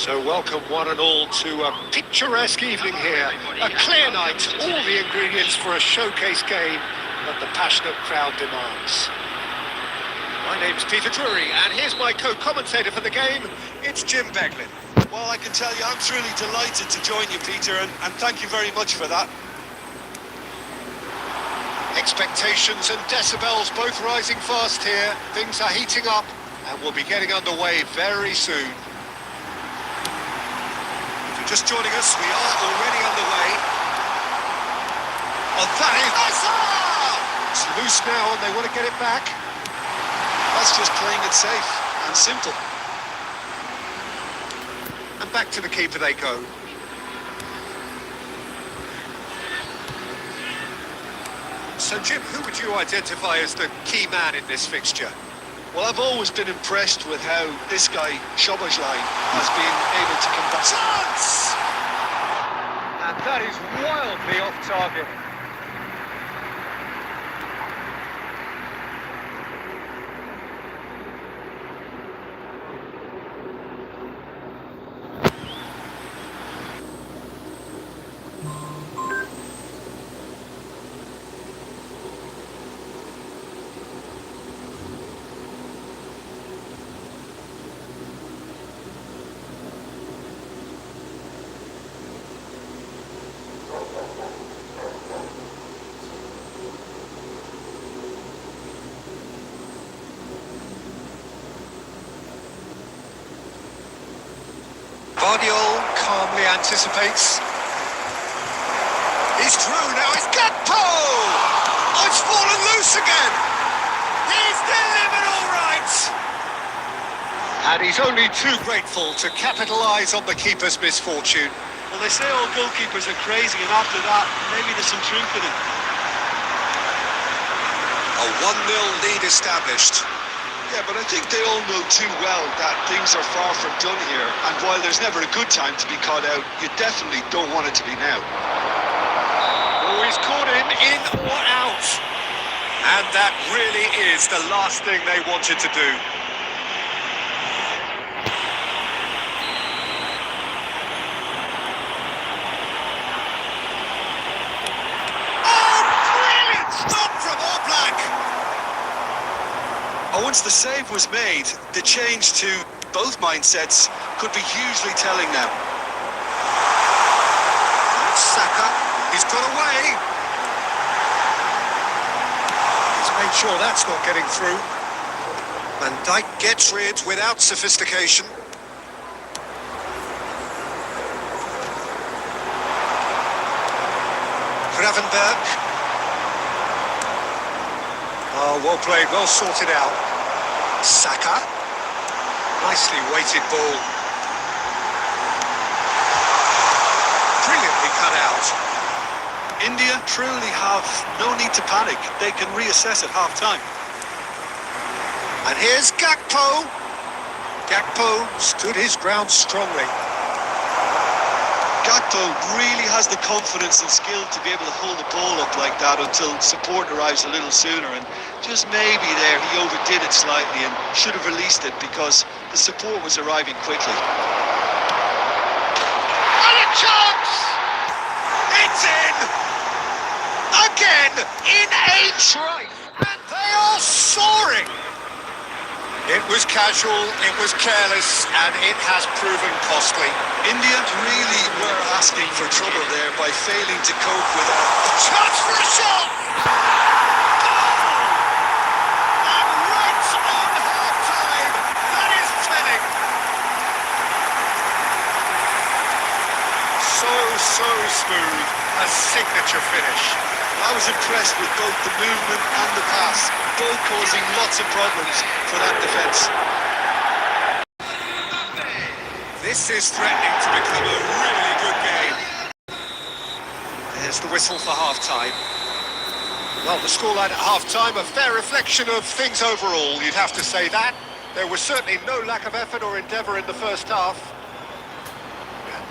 So welcome one and all to a picturesque evening here. A clear night, all the ingredients for a showcase game that the passionate crowd demands. My name's Peter Drury, and here's my co-commentator for the game. It's Jim Beglin. Well, I can tell you I'm truly delighted to join you, Peter, and thank you very much for that. Expectations and decibels both rising fast here. Things are heating up, and we'll be getting underway very soon. Just joining us, we are already underway. Oh, that is... It's loose now and they want to get it back. That's just playing it safe and simple. And back to the keeper they go. So Jim, who would you identify as the key man in this fixture? Well, I've always been impressed with how this guy, Szoboszlai, has been able to combat... Chance! And that is wildly off target. Guardiola calmly anticipates. He's through now, it's Gakpo! Oh, it's fallen loose again! He's delivered all right! And he's only too grateful to capitalise on the keeper's misfortune. Well, they say all goalkeepers are crazy, and after that, maybe there's some truth in it. A 1-0 lead established. Yeah, but I think they all know too well that things are far from done here, and while there's never a good time to be caught out, you definitely don't want it to be now. Oh, he's caught him in or out. And that really is the last thing they wanted to do. Oh, brilliant stop from Oblak! Once the save was made, the change to both mindsets could be hugely telling now. Saka, he's got away. He's made sure that's not getting through. Van Dijk gets rid without sophistication. Gravenberg. Oh, well played, well sorted out. Saka. Nicely weighted ball. Brilliantly cut out. India truly have no need to panic. They can reassess at half-time. And here's Gakpo. Gakpo stood his ground strongly. Gakpo really has the confidence and skill to be able to hold the ball up like that until support arrives a little sooner, and just maybe there he overdid it slightly and should have released it because the support was arriving quickly. And a chance! It's in! Again, in a trice, and they are soaring! It was casual, it was careless, and it has proven costly. India really were asking for trouble there by failing to cope with a chance for a shot! And right on half-time, that is telling. So smooth, a signature finish. I was impressed with both the movement and the pass, both causing lots of problems for that defence. This is threatening to become a really good game. There's the whistle for half-time. Well, the scoreline at half-time, a fair reflection of things overall, you'd have to say that. There was certainly no lack of effort or endeavour in the first half.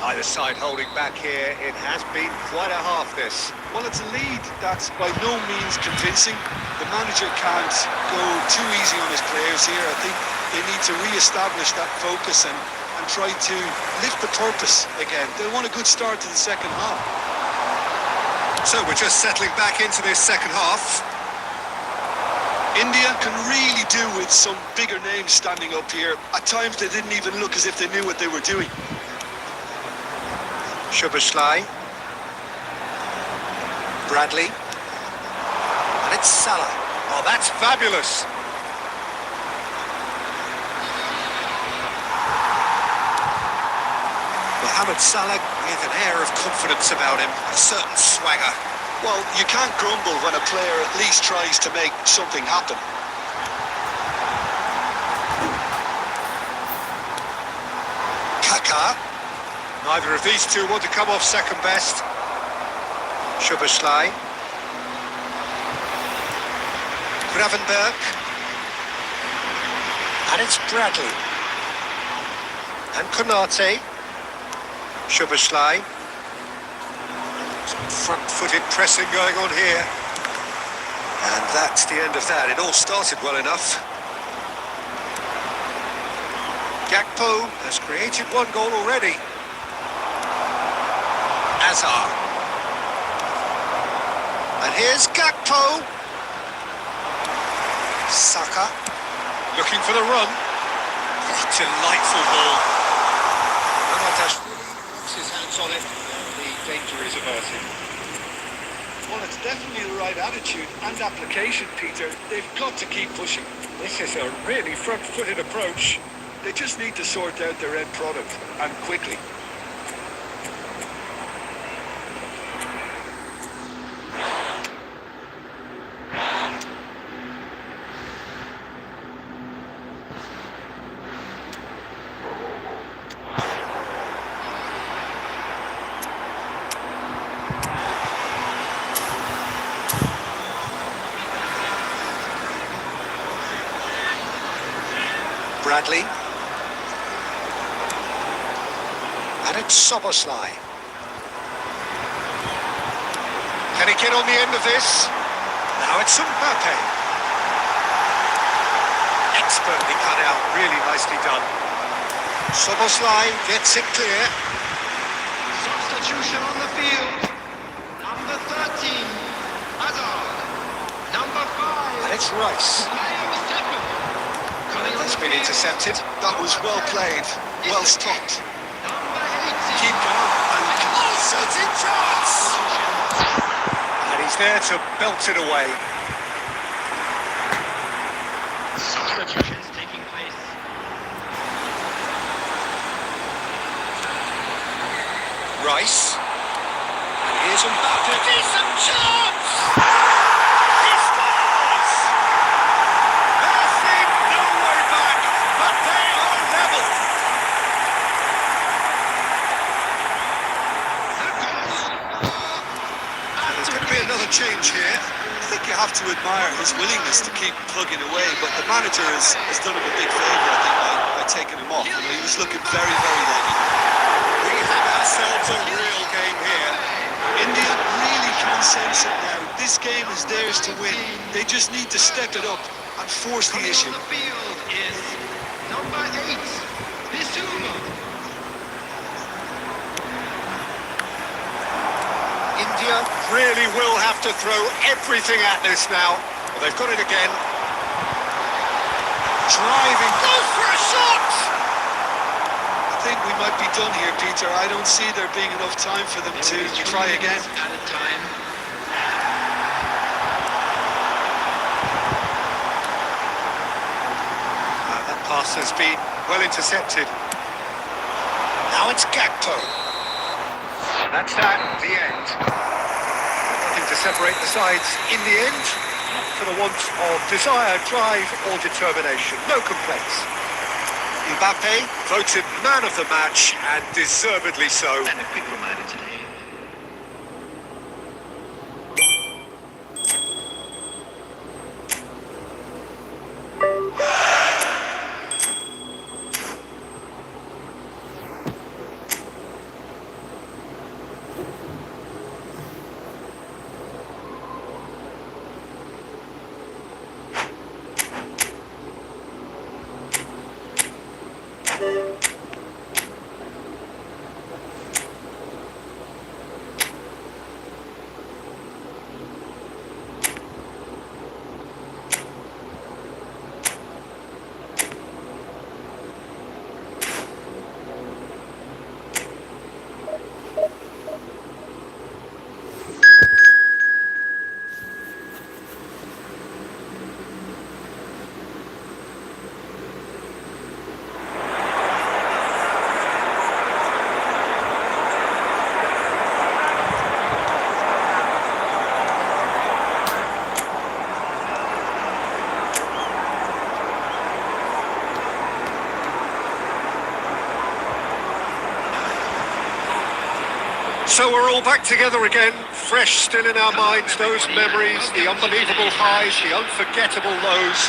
Either side holding back here, it has been quite a half this. Well, it's a lead that's by no means convincing. The manager can't go too easy on his players here. I think they need to re-establish that focus and and try to lift the purpose again. They want a good start to the second half. So we're just settling back into this second half. India can really do with some bigger names standing up here. At times they didn't even look as if they knew what they were doing. Szoboszlai. Bradley. And it's Salah. Oh, that's fabulous. Mohamed Salah with an air of confidence about him, a certain swagger. Well, you can't grumble when a player at least tries to make something happen. Kaka. Neither of these two want to come off second best. Szoboszlai. Gravenberg. And it's Bradley. And Konate. Szoboszlai. Some front-footed pressing going on here. And that's the end of that. It all started well enough. Gakpo has created one goal already. Azar. And here's Gakpo. Saka. Looking for the run. Oh, delightful ball. Ronaldo puts his hands on it. The danger is averted. Well, it's definitely the right attitude and application, Peter. They've got to keep pushing. This is a really front-footed approach. They just need to sort out their end product, and quickly. Bradley. And it's Szoboszlai. Can he get on the end of this? Now it's Mbappe. Expertly cut out, really nicely done. Szoboszlai gets it clear. Substitution on the field. Number 13, Hazard. Number 5. And it's Rice. It's been intercepted. That was well played, well stopped. Keep going. And certain chance. And he's there to belt it away. Substitutions taking place. Rice. And here's Mbappe. Decent chance! He scores! There seemed no way back, but they are level. There's going to be another change here. I think you have to admire his willingness to keep plugging away, but the manager has done him a big favour, I think, by taking him off. He was looking very, very leggy. We have ourselves a real game here. India really can sense it now. This game is theirs to win. They just need to step it up and force the issue. On the field is number 8, Bissouma. India really will have to throw everything at this now. Well, they've got it again. Driving, goes for a shot! I think we might be done here, Peter. I don't see there being enough time for them to try again. At a time. That pass has been well intercepted. Now it's Gakpo. That's that, the end. Nothing to separate the sides in the end. For the want of desire, drive or determination. No complaints. Mbappe voted man of the match, and deservedly so. And a quick reminder today. So we're all back together again, fresh still in our minds, those memories, the unbelievable highs, the unforgettable lows.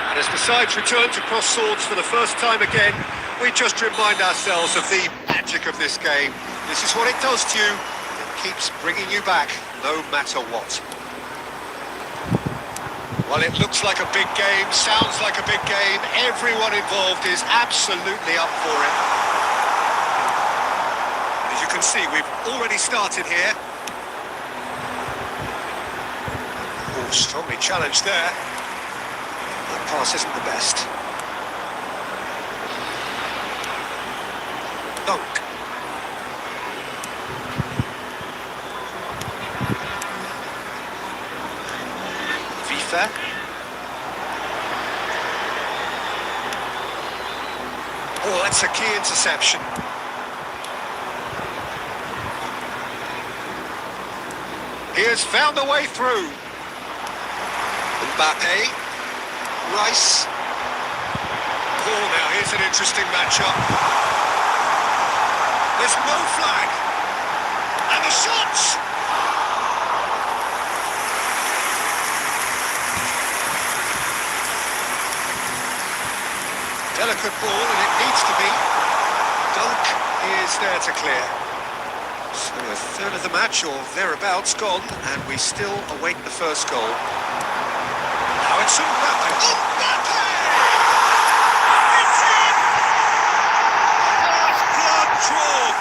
And as the sides return to cross swords for the first time again, we just remind ourselves of the magic of this game. This is what it does to you. It keeps bringing you back, no matter what. Well, it looks like a big game, sounds like a big game. Everyone involved is absolutely up for it. As you can see, we've already started here. Oh, strongly challenged there. That pass isn't the best. Dunk. FIFA. Oh, that's a key interception. He has found a way through. Mbappe. Rice. Oh, now here's an interesting matchup. There's no flag. And the shots! Delicate ball, and it needs to be. Dunk is there to clear. So a third of the match, or thereabouts, gone, and we still await the first goal. Now it's Mbappe. Mbappe! It's in! First blood drawn!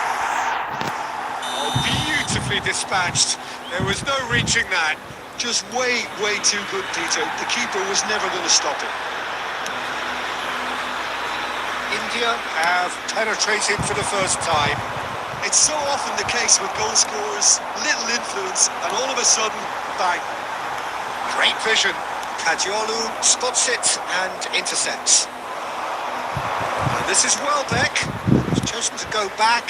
Oh, beautifully dispatched. There was no reaching that. Just way too good, Peter. The keeper was never going to stop it. India have penetrated for the first time. It's so often the case with goal scorers, little influence, and all of a sudden, bang. Great vision. Kadiolu spots it and intercepts. And this is Welbeck. He's chosen to go back.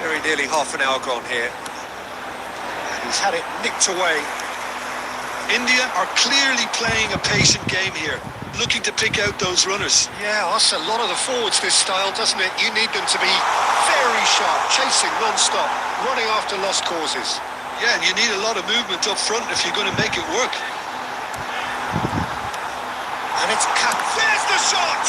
Very nearly half an hour gone here. And he's had it nicked away. India are clearly playing a patient game here, looking to pick out those runners. Yeah, that's a lot of the forwards, this style, doesn't it? You need them to be very sharp, chasing non-stop, running after lost causes. Yeah, and you need a lot of movement up front if you're going to make it work. And it's cut. There's the shot!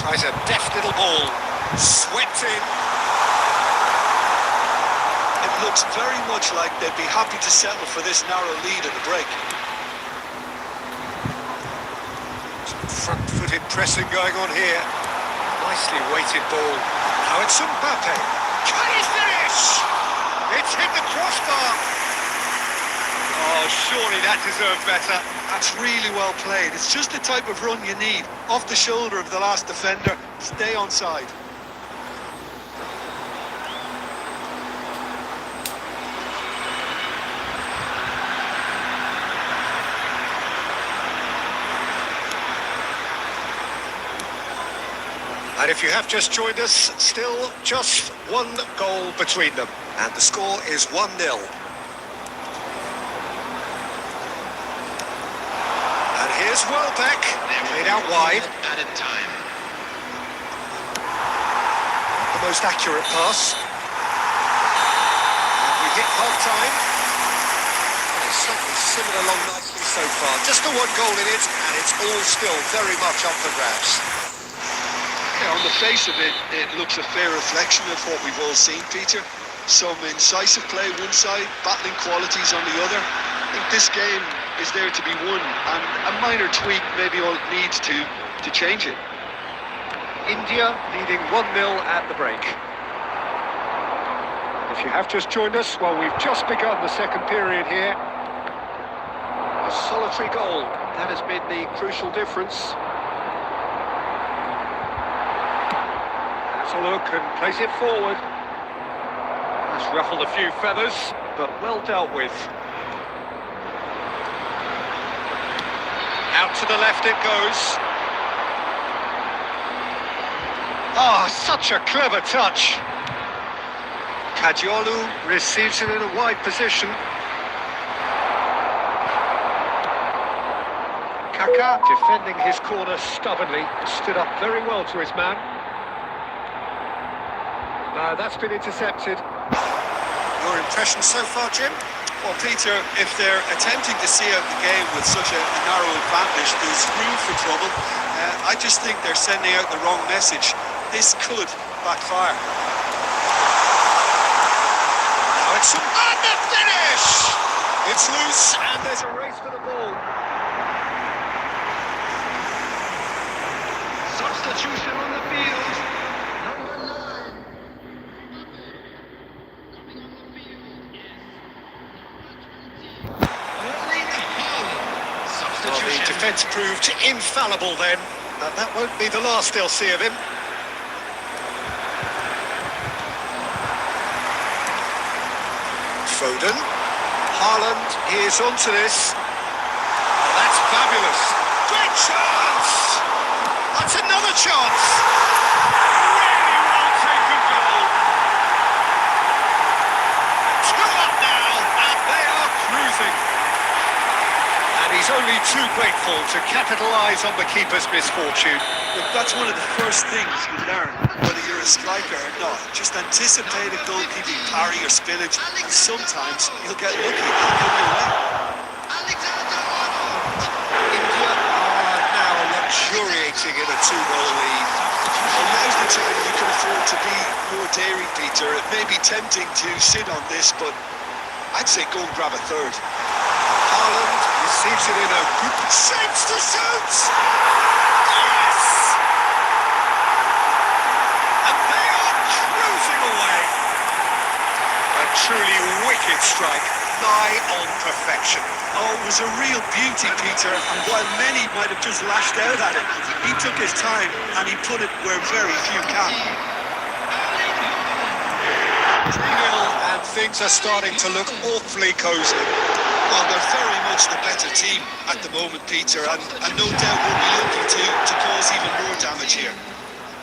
Tries a deft little ball. Swept in. It looks very much like they'd be happy to settle for this narrow lead at the break. Front-footed pressing going on here. Nicely weighted ball. Now it's Mbappe. Can he finish? It's hit the crossbar. Oh, surely that deserved better. That's really well played. It's just the type of run you need. Off the shoulder of the last defender. Stay onside. And if you have just joined us, still just one goal between them. And the score is 1-0. And here's Welbeck, played out wide. Added time. The most accurate pass. And we hit half-time. It's certainly simmered along nicely so far. Just the one goal in it, and it's all still very much up for grabs. Yeah, on the face of it, it looks a fair reflection of what we've all seen, Peter. Some incisive play one side, battling qualities on the other. I think this game is there to be won, and a minor tweak maybe all it needs to change it. India leading 1-0 at the break. If you have just joined us, well, we've just begun the second period here. A solitary goal, that has been the crucial difference. Has a look and plays it forward. Has ruffled a few feathers, but well dealt with. Out to the left it goes. Ah, such a clever touch. Kadiolu receives it in a wide position. Kaka defending his corner stubbornly, stood up very well to his man. That's been intercepted. Your impression so far, Jim? Well, Peter, if they're attempting to see out the game with such a narrow advantage, there's room for trouble. I just think they're sending out the wrong message. This could backfire. Now it's and the finish! It's loose and there's a race for the ball. Substitution on the field. Number 9. Coming on the field is Erling Haaland. Well, Substitution. the defence proved infallible then. That won't be the last they'll see of him. Foden. Haaland is onto this. Oh, that's fabulous. Great chance! That's another chance! Really well taken goal. 2 up now, and they are cruising. And he's only too grateful to capitalise on the keeper's misfortune. Look, that's one of the first things you learn, whether you're a striker or not. Just anticipate a goalkeeping parry or spillage, and sometimes you'll get lucky. It'll come your way. Alexander-Arnold. India are now luxuriating in a 2-goal lead. And now's the time you can afford to be more daring, Peter. It may be tempting to sit on this, but I'd say go and grab a third. Haaland receives it in a good shapes to shoot! Yes! And they are cruising away. A truly wicked strike, nigh on perfection. Oh, it was a real beauty, Peter, and while many might have just lashed out at it, he took his time and he put it where very few can. 3-0, and things are starting to look awfully cosy. Well, they're very much the better team at the moment, Peter, and no doubt will be looking to cause even more damage here.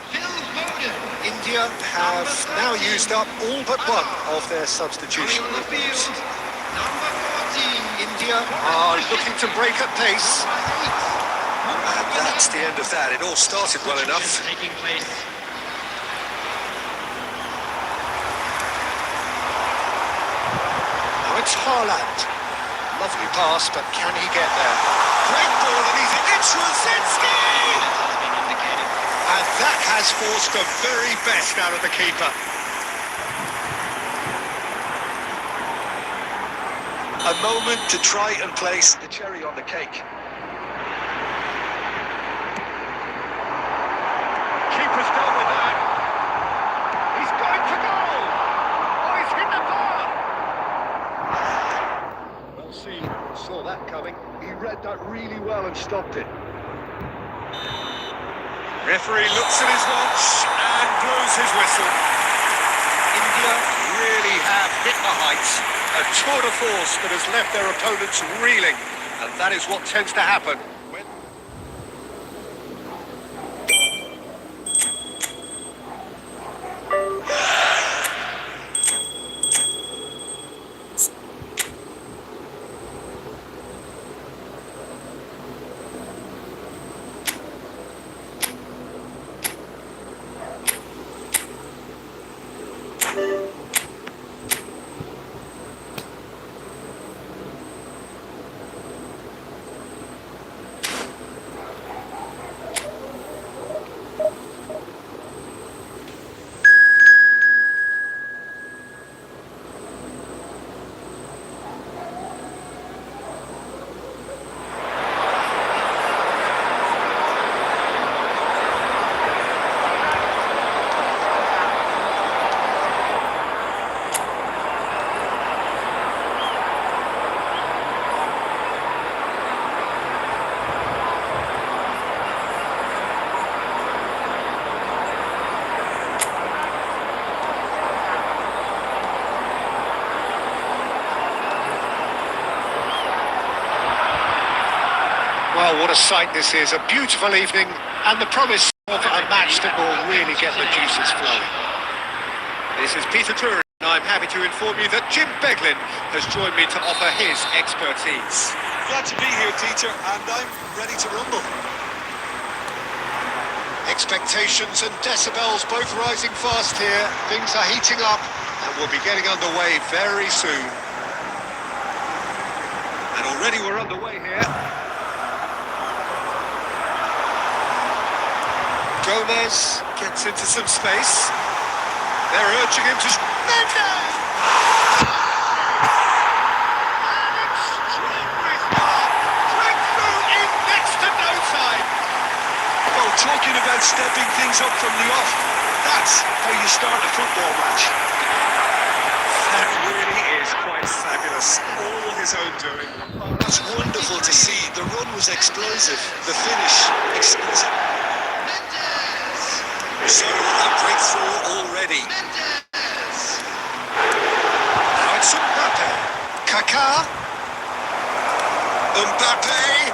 Phil Foden. India have now used up all but one of their Coming substitution on the movements. field. Number 14. India are looking to break at pace. Number And that's the end of that. It all started well enough. taking place. Now it's Haaland. Lovely pass, but can he get there? Great ball, and he's it's Rosicki! Has been indicated. And that has forced the very best out of the keeper. A moment to try and place the cherry on the cake. Keeper's done with that. He's going for goal. Oh, he's hit the bar. Messi saw that coming. He read that really well and stopped it. Referee looks at his watch and blows his whistle. India really have hit the heights. A tour de force that has left their opponents reeling. And that is what tends to happen when... Well, what a sight this is. A beautiful evening and the promise of a match that will really get the juices flowing. This is Peter Drury, and I'm happy to inform you that Jim Beglin has joined me to offer his expertise. Glad to be here, teacher, and I'm ready to rumble. Expectations and decibels both rising fast here. Things are heating up and we'll be getting underway very soon. And already we're underway here. Gomez gets into some space. They're urging him to... Mendes! An extraordinary start. Breakthrough in next to no time. Well, talking about stepping things up from the off, that's how you start a football match. That really is quite fabulous. All his own doing. That's wonderful to see. The run was explosive, the finish exquisite. So a breakthrough already. Now it's Mbappe. Kaka. Mbappe.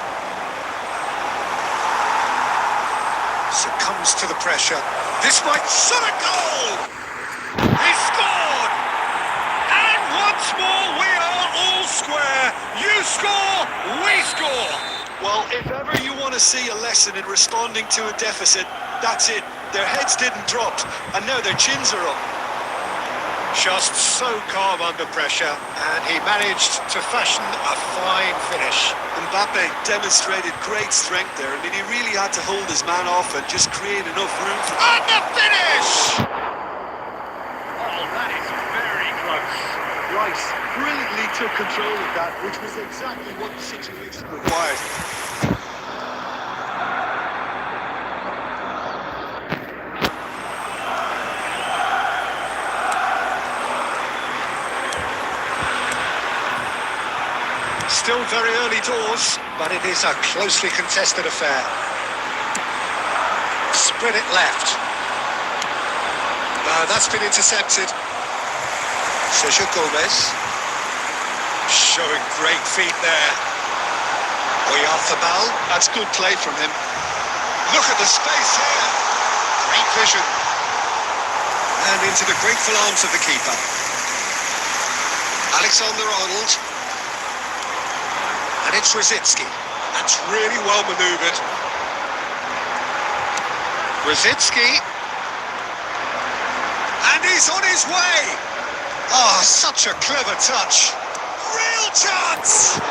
Succumbs to the pressure. This might shot a goal. He scored. And once more we are all square. You score, we score. Well, if ever you want to see a lesson in responding to a deficit, that's it. Their heads didn't drop, and now their chins are up. Just so calm under pressure, and he managed to fashion a fine finish. Mbappe demonstrated great strength there. I mean, he really had to hold his man off and just create enough room for... And the finish! Oh, that is very close. Rice brilliantly took control of that, which was exactly what the situation required. Still very early doors, but it is a closely contested affair. Spread it left. That's been intercepted. Sergio Gomez. Showing great feet there. Oyarthabal. That's good play from him. Look at the space here. Great vision. And into the grateful arms of the keeper. Alexander-Arnold. And it's Rosicki. That's really well manoeuvred. Rosicki. And he's on his way. Oh, such a clever touch. Real chance.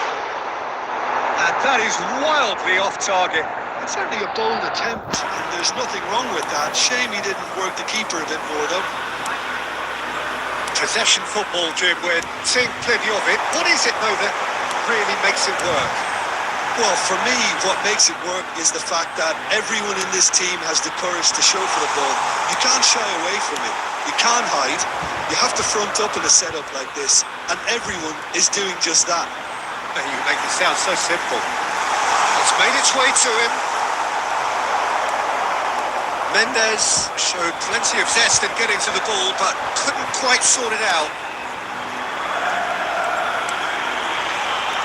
And that is wildly off target. It's certainly a bold attempt, and there's nothing wrong with that. Shame he didn't work the keeper a bit more, though. Possession football, Jim, we're seeing plenty of it. What is it, though, that really makes it work? Well, for me, what makes it work is the fact that everyone in this team has the courage to show for the ball. You can't shy away from it. You can't hide. You have to front up in a setup like this, and everyone is doing just that. You make it sound so simple. It's made its way to him. Mendes showed plenty of zest in getting to the ball, but couldn't quite sort it out.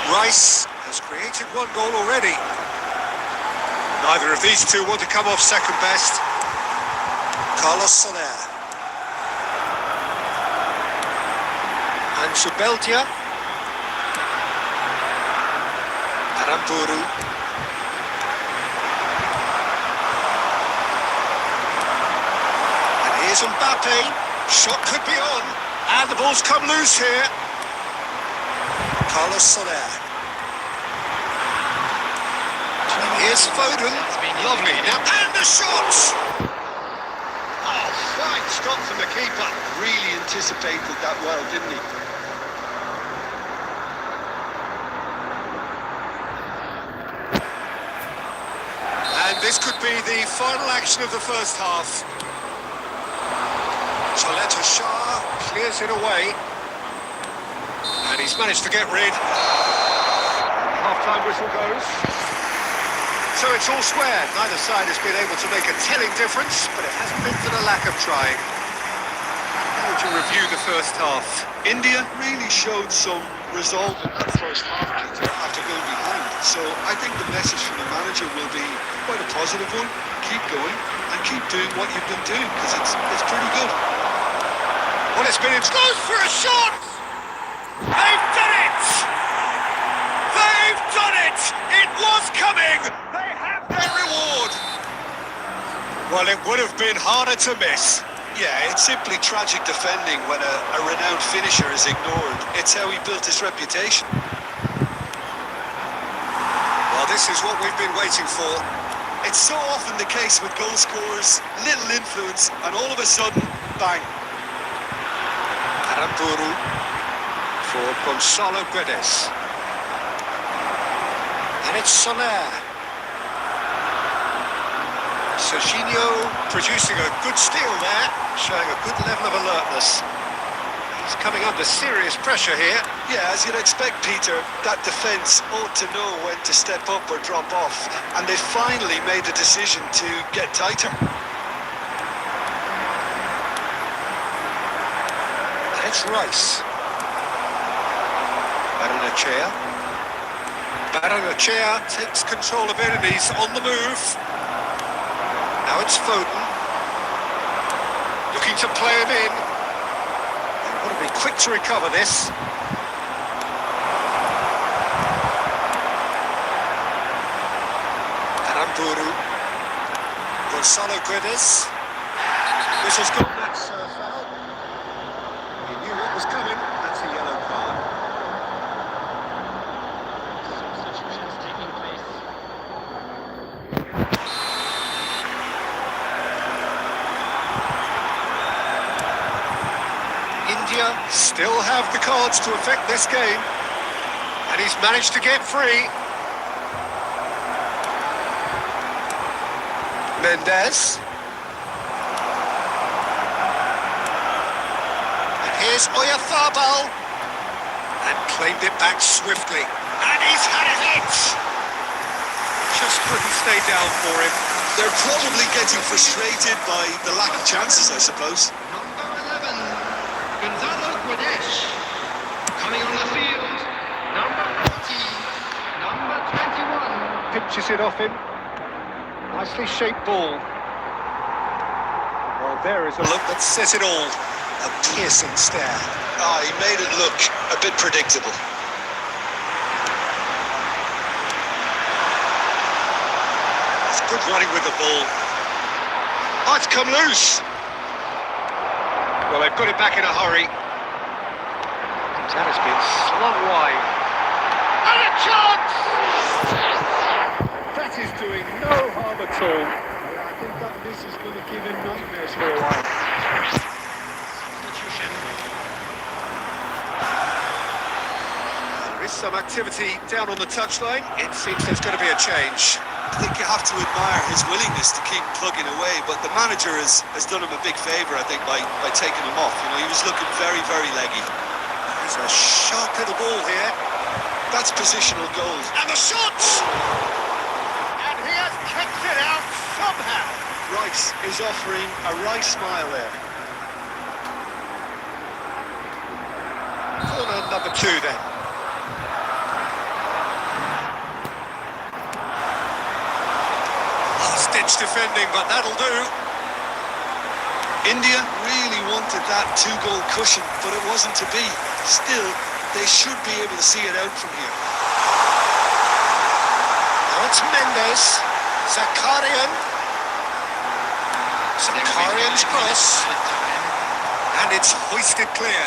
Rice has created one goal already. Neither of these two want to come off second best. Carlos Soler. And Subeldia. Aramburu. And here's Mbappe. Shot could be on. And the ball's come loose here. Carlos Soler. Here's Foden. Lovely. Now, and the shot! Oh, fine stop from the keeper. Really anticipated that well, didn't he? And this could be the final action of the first half. Chaleta Shah clears it away. And he's managed to get rid. Half-time whistle goes. So it's all square. Neither side has been able to make a telling difference, but it hasn't been for the lack of trying. How would you review the first half? India really showed some resolve in that first half, Peter, after going behind. So I think the message from the manager will be quite a positive one. Keep going and keep doing what you've been doing, because it's pretty good. Well, it's been goes for a shot! They've done it! They've done Well, it would have been harder to miss. Yeah, it's simply tragic defending when a renowned finisher is ignored. It's how he built his reputation. Well, this is what we've been waiting for. It's so often the case with goal scorers, little influence, and all of a sudden, bang. Aramburu for Gonzalo Guedes. And it's Soler. Serginho producing a good steal there, showing a good level of alertness. He's coming under serious pressure here. Yeah, as you'd expect, Peter, that defence ought to know when to step up or drop off. And they finally made the decision to get tighter. And it's Rice. Baranachea takes control of it and he's on the move. Now it's Foden. Looking to play him in. They've got to be quick to recover this. Aramburu. Gonzalo Guedes. Whistle's gone, that's foul. He knew what was coming. That's a yellow card. Substitutions taking place. India still have the cards to affect this game. And he's managed to get free. Mendes. And here's Oyarzabal. And claimed it back swiftly. And he's had a hit! Just couldn't stay down for him. They're probably getting frustrated by the lack of chances, I suppose. Number 11, Gonzalo Guedes. Coming on the field, number 40, number 21. Pinches it off him. Nicely shaped ball. Well, there is a look that says it all. A piercing stare. Ah, he made it look a bit predictable. It's good running with the ball. Oh, it's come loose. Well, they've got it back in a hurry. That has been slung wide. And a chance! That is doing no harm at all. I think that this is going to give him nightmares for a while. Substitution. There is some activity down on the touchline. It seems there's going to be a change. I think you have to admire his willingness to keep plugging away, but the manager has done him a big favour, I think, by taking him off. You know, he was looking very, very leggy. There's a sharp little ball here. That's positional gold. And the shot! And he has kept it out somehow. Rice is offering a wry smile there. Corner number 2 then. Last-ditch defending, but that'll do. India really wanted that 2-goal cushion, but it wasn't to be. Still, they should be able to see it out from here. Now it's Mendes. Zakarian's cross. And it's hoisted clear.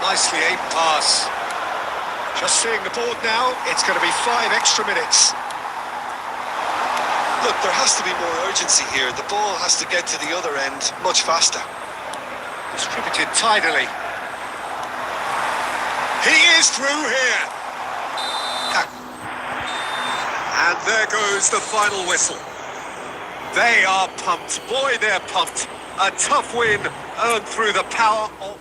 Nicely aimed pass. Just seeing the board now, it's going to be 5 extra minutes. Look, there has to be more urgency here. The ball has to get to the other end much faster. Distributed tidily. He is through here. And there goes the final whistle. They are pumped. Boy, they're pumped. A tough win earned through the power of...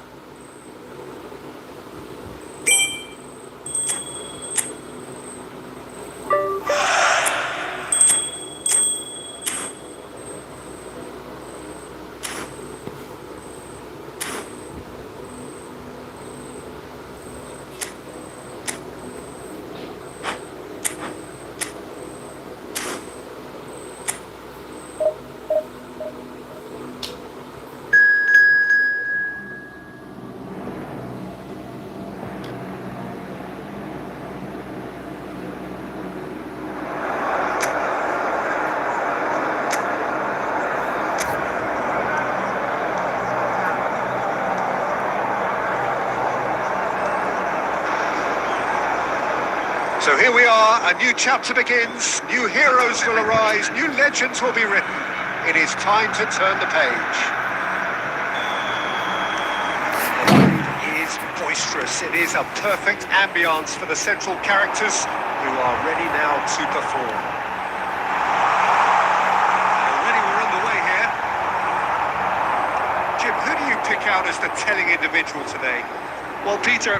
So here we are, a new chapter begins, new heroes will arise, new legends will be written. It is time to turn the page. The mood is boisterous, it is a perfect ambience for the central characters who are ready now to perform. Already we're underway here. Jim, who do you pick out as the telling individual today? Well, Peter,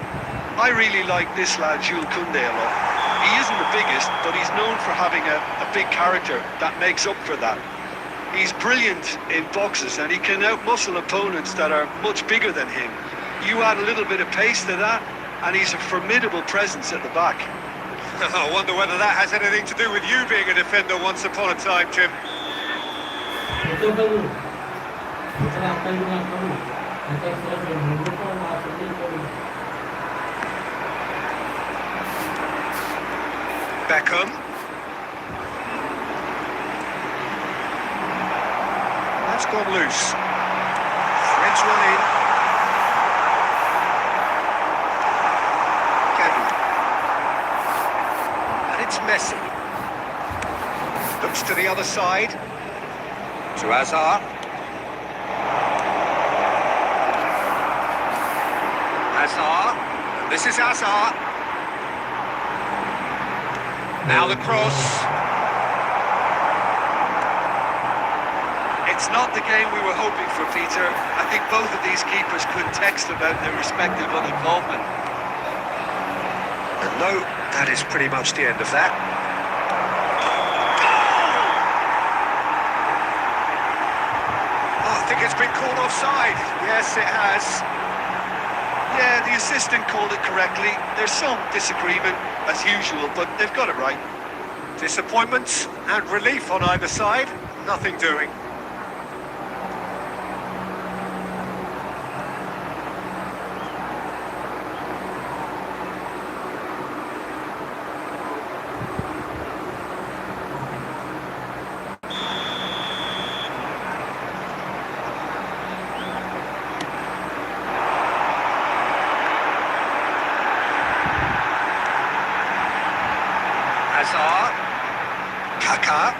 I really like this lad, Jules Koundé, a lot. He isn't the biggest, but he's known for having a big character that makes up for that. He's brilliant in boxes and he can outmuscle opponents that are much bigger than him. You add a little bit of pace to that and he's a formidable presence at the back. I wonder whether that has anything to do with you being a defender once upon a time, Jim. Beckham. That's gone loose. Threads one in. Gavi. And it's Messi. Looks to the other side. To Hazard. Hazard. And this is Hazard. Now the cross. It's not the game we were hoping for, Peter. I think both of these keepers could text about their respective uninvolvement. And no, that is pretty much the end of that. Oh, I think it's been called offside. Yes, it has. Yeah, the assistant called it correctly. There's some disagreement, as usual, but they've got it right. Disappointment and relief on either side. Nothing doing. Hazard, Kaka,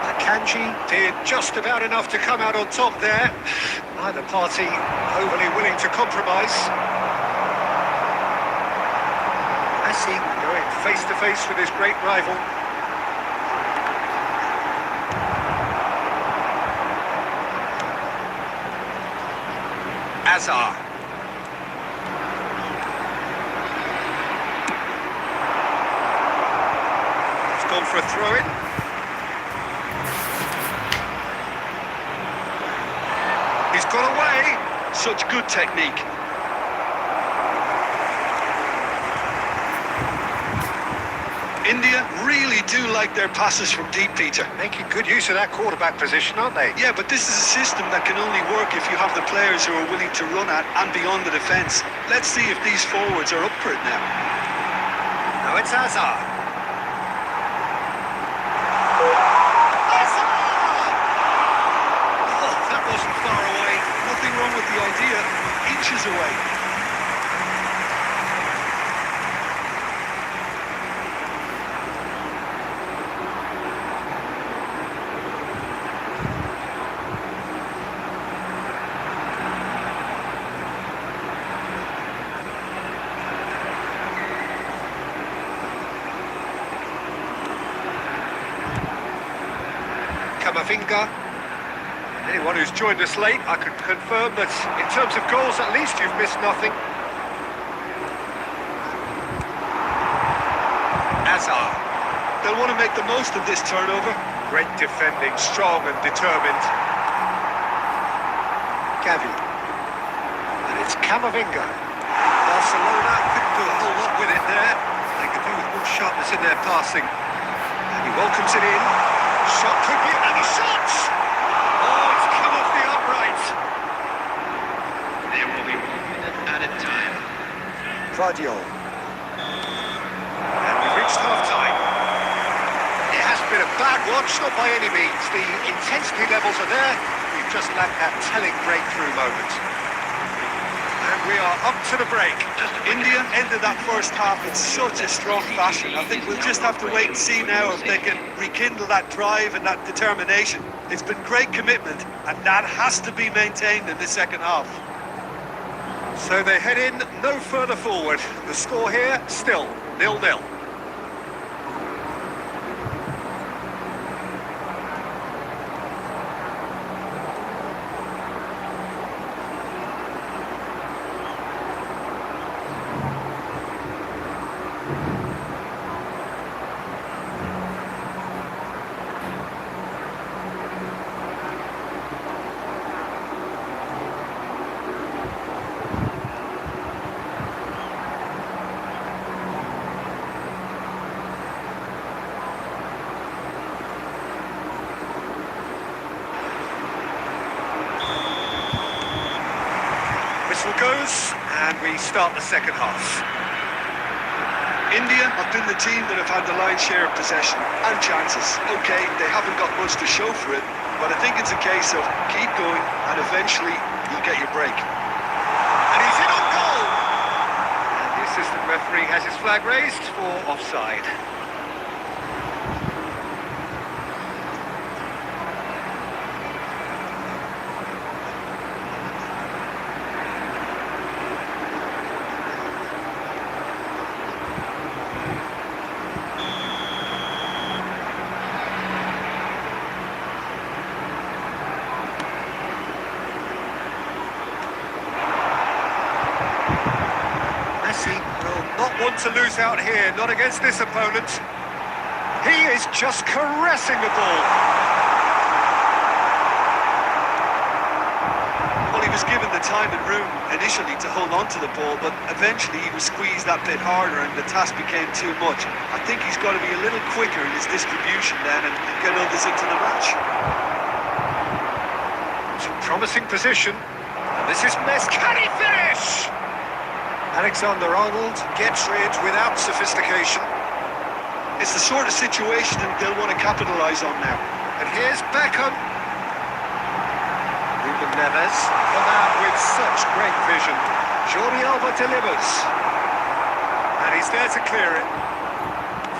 Akanji did just about enough to come out on top there. Neither party overly willing to compromise. Messi going face to face with his great rival. Hazard. Gone for a throw-in. He's got away. Such good technique. India really do like their passes from deep, Peter. Making good use of that quarterback position, aren't they? Yeah, but this is a system that can only work if you have the players who are willing to run at and beyond the defence. Let's see if these forwards are up for it now. Now it's Hazard. Nothing wrong with the idea, inches away. Camavinga. Anyone who's joined us late, I can confirm that in terms of goals, at least you've missed nothing. Hazard. They'll want to make the most of this turnover. Great defending, strong and determined. Gavi. And it's Camavinga. Barcelona couldn't do a whole lot with it there. They could do with more sharpness in their passing. And he welcomes it in. Shot could be, and the shots! Oh, it's come off the upright. There will be 1 minute added time. Vardiol. And we've reached half-time. It hasn't been a bad watch, not by any means. The intensity levels are there. We've just lacked that telling breakthrough moment. And we are up to the break. India ended that first half in such a strong fashion. I think we'll just have to wait and see now if they can rekindle that drive and that determination. It's been great commitment, and that has to be maintained in the second half. So they head in no further forward. The score here, still 0-0. Whistle goes, and we start the second half. India have been the team that have had the lion's share of possession and chances. Okay, they haven't got much to show for it, but I think it's a case of keep going and eventually you'll get your break. And he's in on goal! And the assistant referee has his flag raised for offside. Messi will not want to lose out here, not against this opponent. He is just caressing the ball. Well, he was given the time and room initially to hold on to the ball, but eventually he was squeezed that bit harder and the task became too much. I think he's got to be a little quicker in his distribution then and get others into the match. It's a promising position. And this is Messi. Can he finish? Alexander-Arnold gets rid without sophistication. It's the sort of situation that they'll want to capitalise on now. And here's Beckham. Ruben Neves come out with such great vision. Jordi Alba delivers. And he's there to clear it.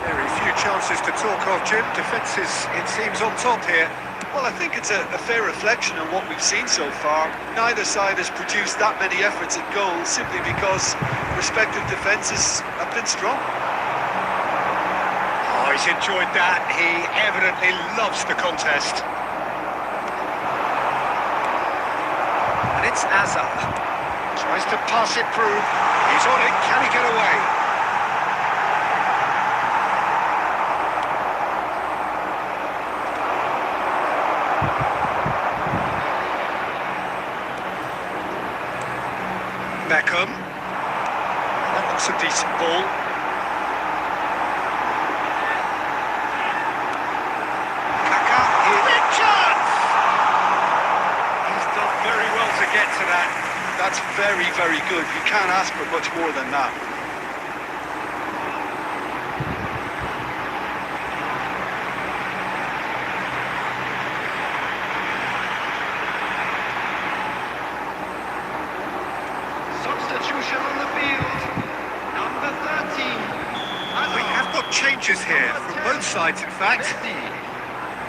Very few chances to talk of, Jim. Defence is, it seems, on top here. Well, I think it's a fair reflection on what we've seen so far. Neither side has produced that many efforts at goal simply because respective defences have been strong. Oh, he's enjoyed that. He evidently loves the contest. And it's Hazard. Tries to pass it through. He's on it. Can he get away? Beckham. That looks a decent ball. Kaka. Big chance! He's done very well to get to that. That's very, very good. You can't ask for much more than that. Substitution on the field. Number 13. We have got changes here from both sides, in fact. Messi.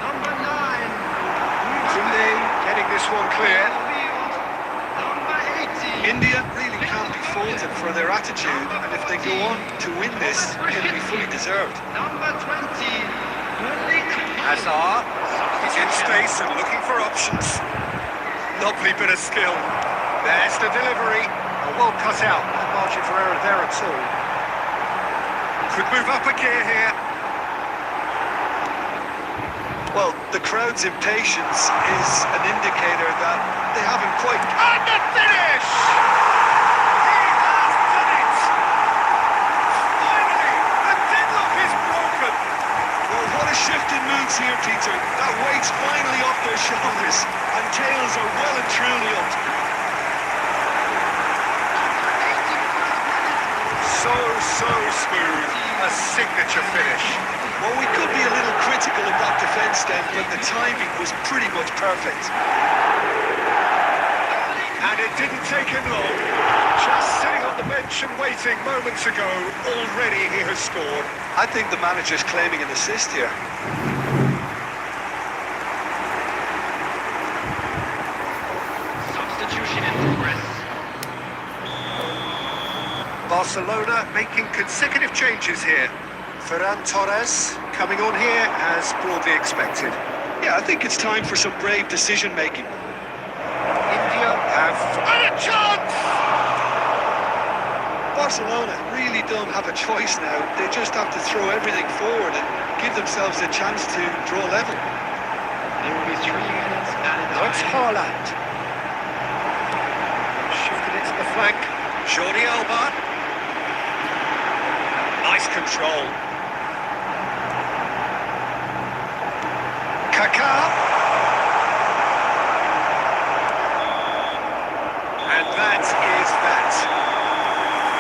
Number 9. Tunde getting this one clear. Number 18. India really can't be faulted for their attitude, and if they go on to win this, it'll be fully deserved. Number 20. Hazard. He's in space and looking for options. Lovely bit of skill. There's the delivery. Well cut out. No margin for error there at all. Could move up a gear here. Well, the crowd's impatience is an indicator that they haven't quite... And the finish! He has done it! Finally, the deadlock is broken. Well, what a shift in moods here, Peter. That weight's finally off their shoulders, and tails are well and truly up. So smooth. A signature finish. Well, we could be a little critical of that defence then, but the timing was pretty much perfect. And it didn't take him long. Just sitting on the bench and waiting moments ago, already he has scored. I think the manager's claiming an assist here. Substitution in progress. Barcelona making consecutive changes here. Ferran Torres coming on here as broadly expected. Yeah, I think it's time for some brave decision-making. India have and a chance! Barcelona really don't have a choice now. They just have to throw everything forward and give themselves a chance to draw level. There will be 3 minutes added Now it's time. Haaland. Shifted it to the flank. Jordi Alba. Nice control. Kaka. And that is that.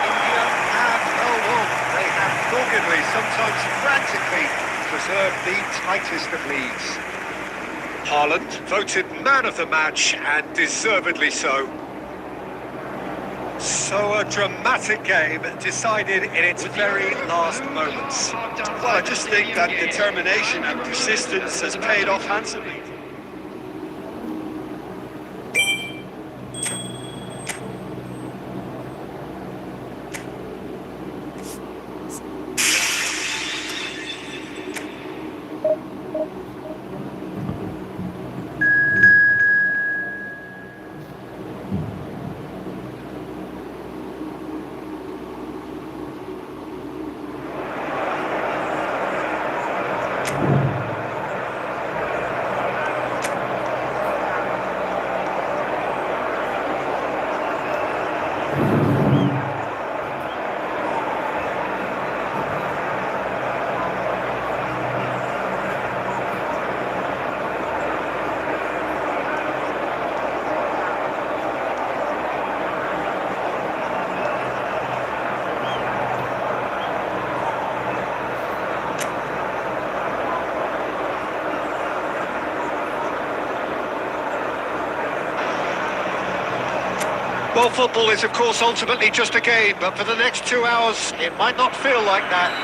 India have held on. They have doggedly, sometimes frantically, preserved the tightest of leads. Haaland voted man of the match, and deservedly so. So a dramatic game decided in its very last moments. Well, I just think that determination and persistence has paid off handsomely. Well, football is, of course, ultimately just a game, but for the next 2 hours, it might not feel like that.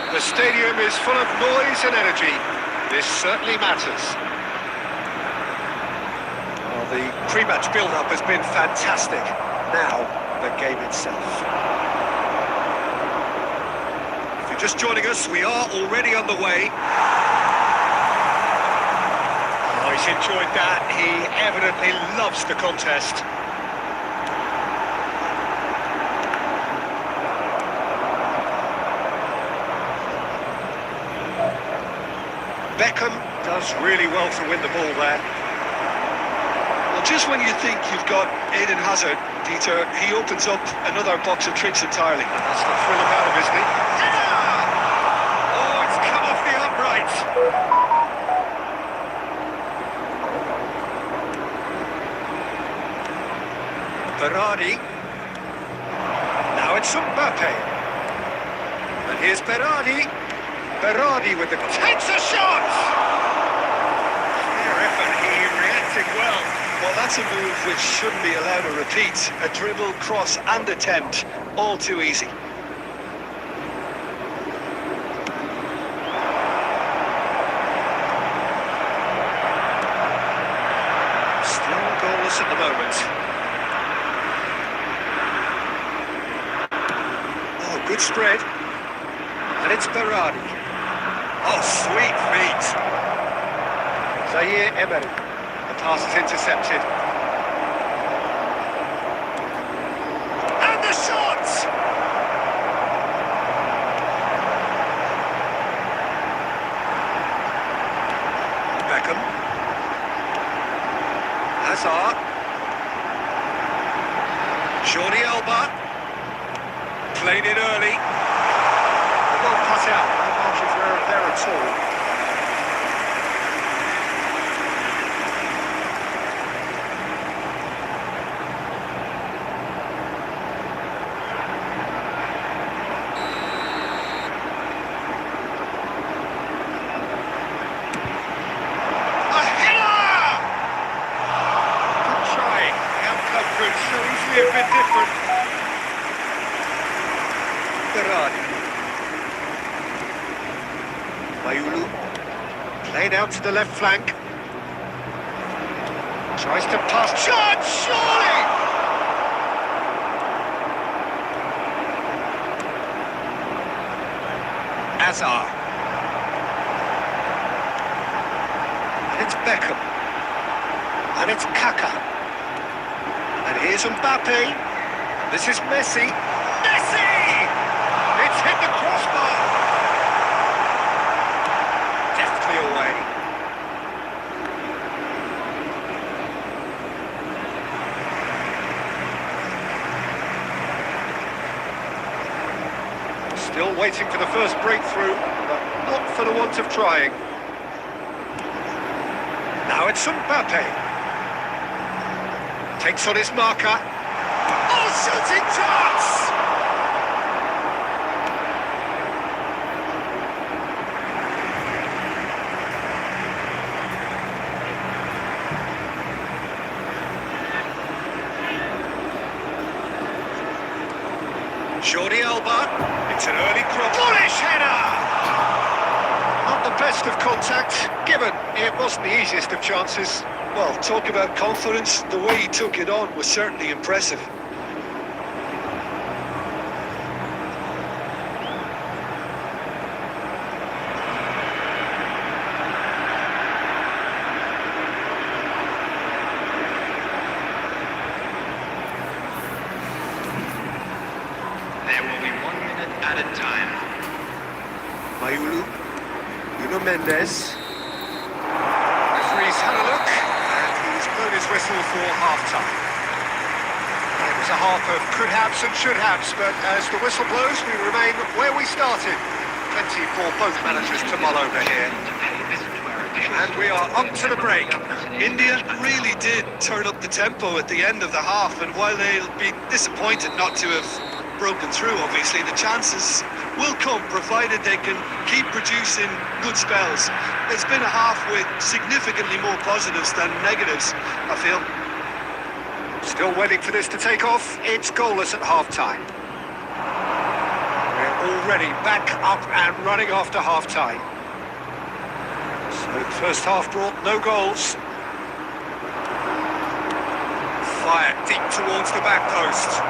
The stadium is full of noise and energy. This certainly matters. Well, the pre-match build-up has been fantastic. Now, the game itself. If you're just joining us, we are already on the way. Oh, he's enjoyed that. He evidently loves the contest. Beckham does really well to win the ball there. Well, just when you think you've got Eden Hazard, Dieter, he opens up another box of tricks entirely. That's the thrill about him, isn't he? Oh, it's come off the upright. Berardi. Now it's Mbappe. And here's Berardi. Berardi with the... takes a shot! Clear effort, he reacted well. Well, that's a move which shouldn't be allowed to repeat. A dribble, cross and attempt, all too easy. Still goalless at the moment. Oh, good spread. And it's Berardi. Oh, sweet feet. Zaire Emery. The pass is intercepted. And the shot! Beckham. Hazard. Jordi Alba. Played it early. Well cut out. No margin for error there at all. A header! Good try. The outcome proved so Berardi. Mayulu. Played out to the left flank. Tries to pass. Shot! Surely! Azar. And it's Beckham. And it's Kaka. And here's Mbappe. This is Messi. Messi! It's hit the crossbar. Deftly away. Still waiting for the first breakthrough, but not for the want of trying. Now it's Mbappe. Takes on his marker. Oh, shooting chance! Jordi Alba. It's an early cross. Bullish header! Not the best of contact, given it wasn't the easiest of chances. Well, talk about confidence. The way he took it on was certainly impressive. There will be 1 minute at a time. Mayulu. Nuno Mendes. Referee's had a look, and he's blown his whistle for half-time. It was a half of could-haves and should-haves, but as the whistle blows, we remain where we started. Plenty for both managers to mull over here. And we are up to the break. India really did turn up the tempo at the end of the half, and while they'll be disappointed not to have broken through, obviously, the chances will come, provided they can keep producing good spells. It's been a half with significantly more positives than negatives, I feel. Still waiting for this to take off. It's goalless at half-time. We're already back up and running after half-time. So the first half brought no goals. Fired deep towards the back post.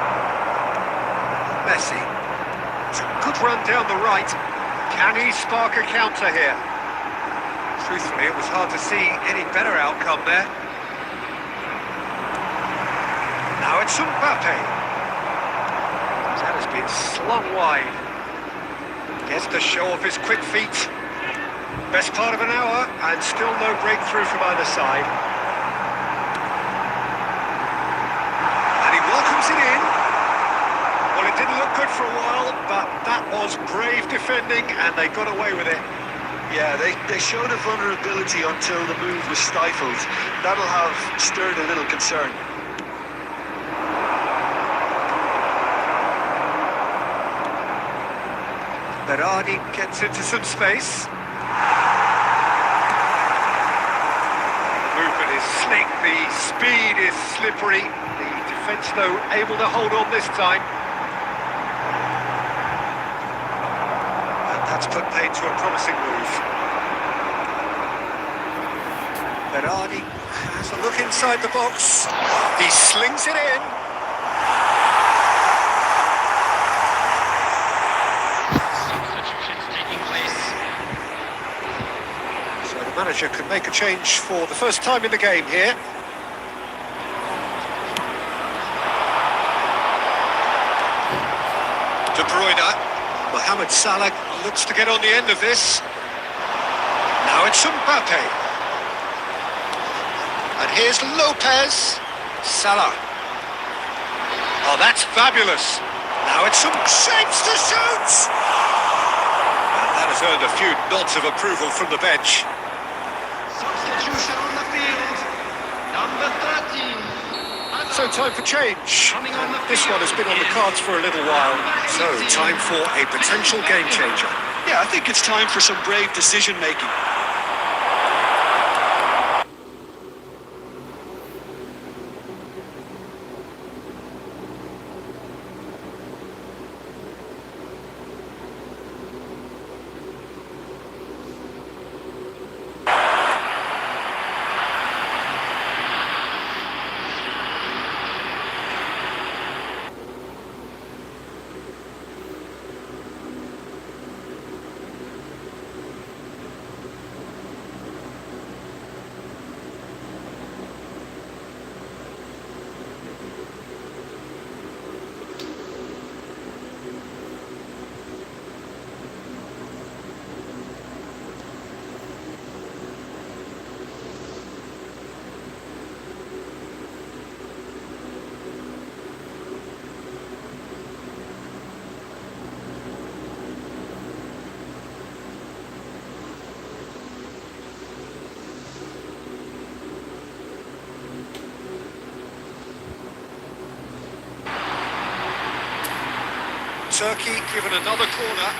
Messi. It's a good run down the right. Can he spark a counter here? Truthfully, it was hard to see any better outcome there. Now it's Mbappe. That has been slung wide. Gets to show off his quick feet. Best part of an hour, and still no breakthrough from either side. And he welcomes it in. Well, it didn't look good for a while, but that was brave defending, and they got away with it. Yeah, they showed a vulnerability until the move was stifled. That'll have stirred a little concern. Berardi gets into some space. Movement is slick, the speed is slippery. The defence, though, able to hold on this time. And that's put paid to a promising move. Berardi has a look inside the box. He slings it in. The manager can make a change for the first time in the game here. De Bruyne. Mohamed Salah looks to get on the end of this. Now it's Mbappe. And here's Lopez. Salah. Oh, that's fabulous. Now it's some shapes to shoot. And that has earned a few nods of approval from the bench. Substitution on the field. Number 13. So time for change. This one has been on the cards for a little while. So time for a potential game changer. Yeah, I think it's time for some brave decision making. Turkey given another corner.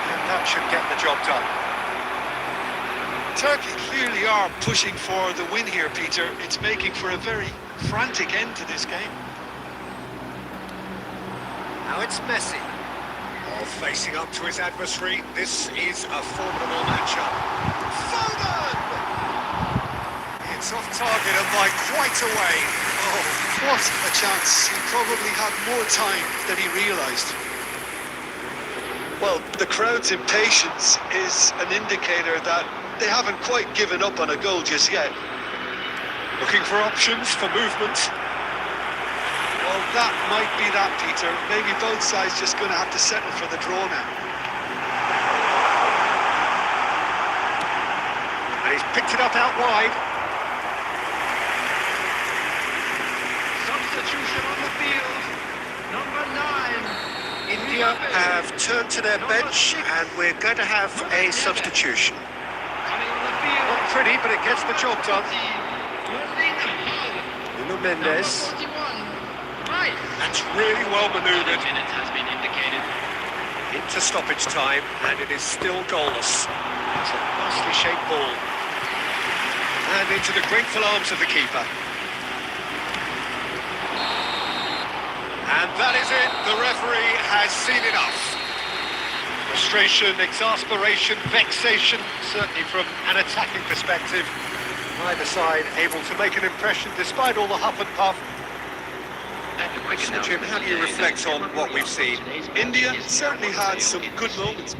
And that should get the job done. Turkey clearly are pushing for the win here, Peter. It's making for a very frantic end to this game. Now it's Messi. Oh, facing up to his adversary. This is a formidable matchup. Foden! It's off target and by quite a way. Oh, what a chance. He probably had more time than he realised. Well, the crowd's impatience is an indicator that they haven't quite given up on a goal just yet. Looking for options for movement. Well, that might be that, Peter. Maybe both sides just going to have to settle for the draw now. And he's picked it up out wide. Substitution on the field. Number 9. India have turned to their bench and we're going to have a substitution. Coming on the field. Not pretty, but it gets the job done. Nuno Mendes. Right. That's really well manoeuvred. Minutes has been indicated. Into stoppage time, and it is still goalless. It's a nicely shaped ball. And into the grateful arms of the keeper. And that is it. The referee has seen enough. Frustration, exasperation, vexation, certainly from an attacking perspective. Neither side able to make an impression despite all the huff and puff. So, Jim, how do you reflect on what we've seen? India certainly had some good moments.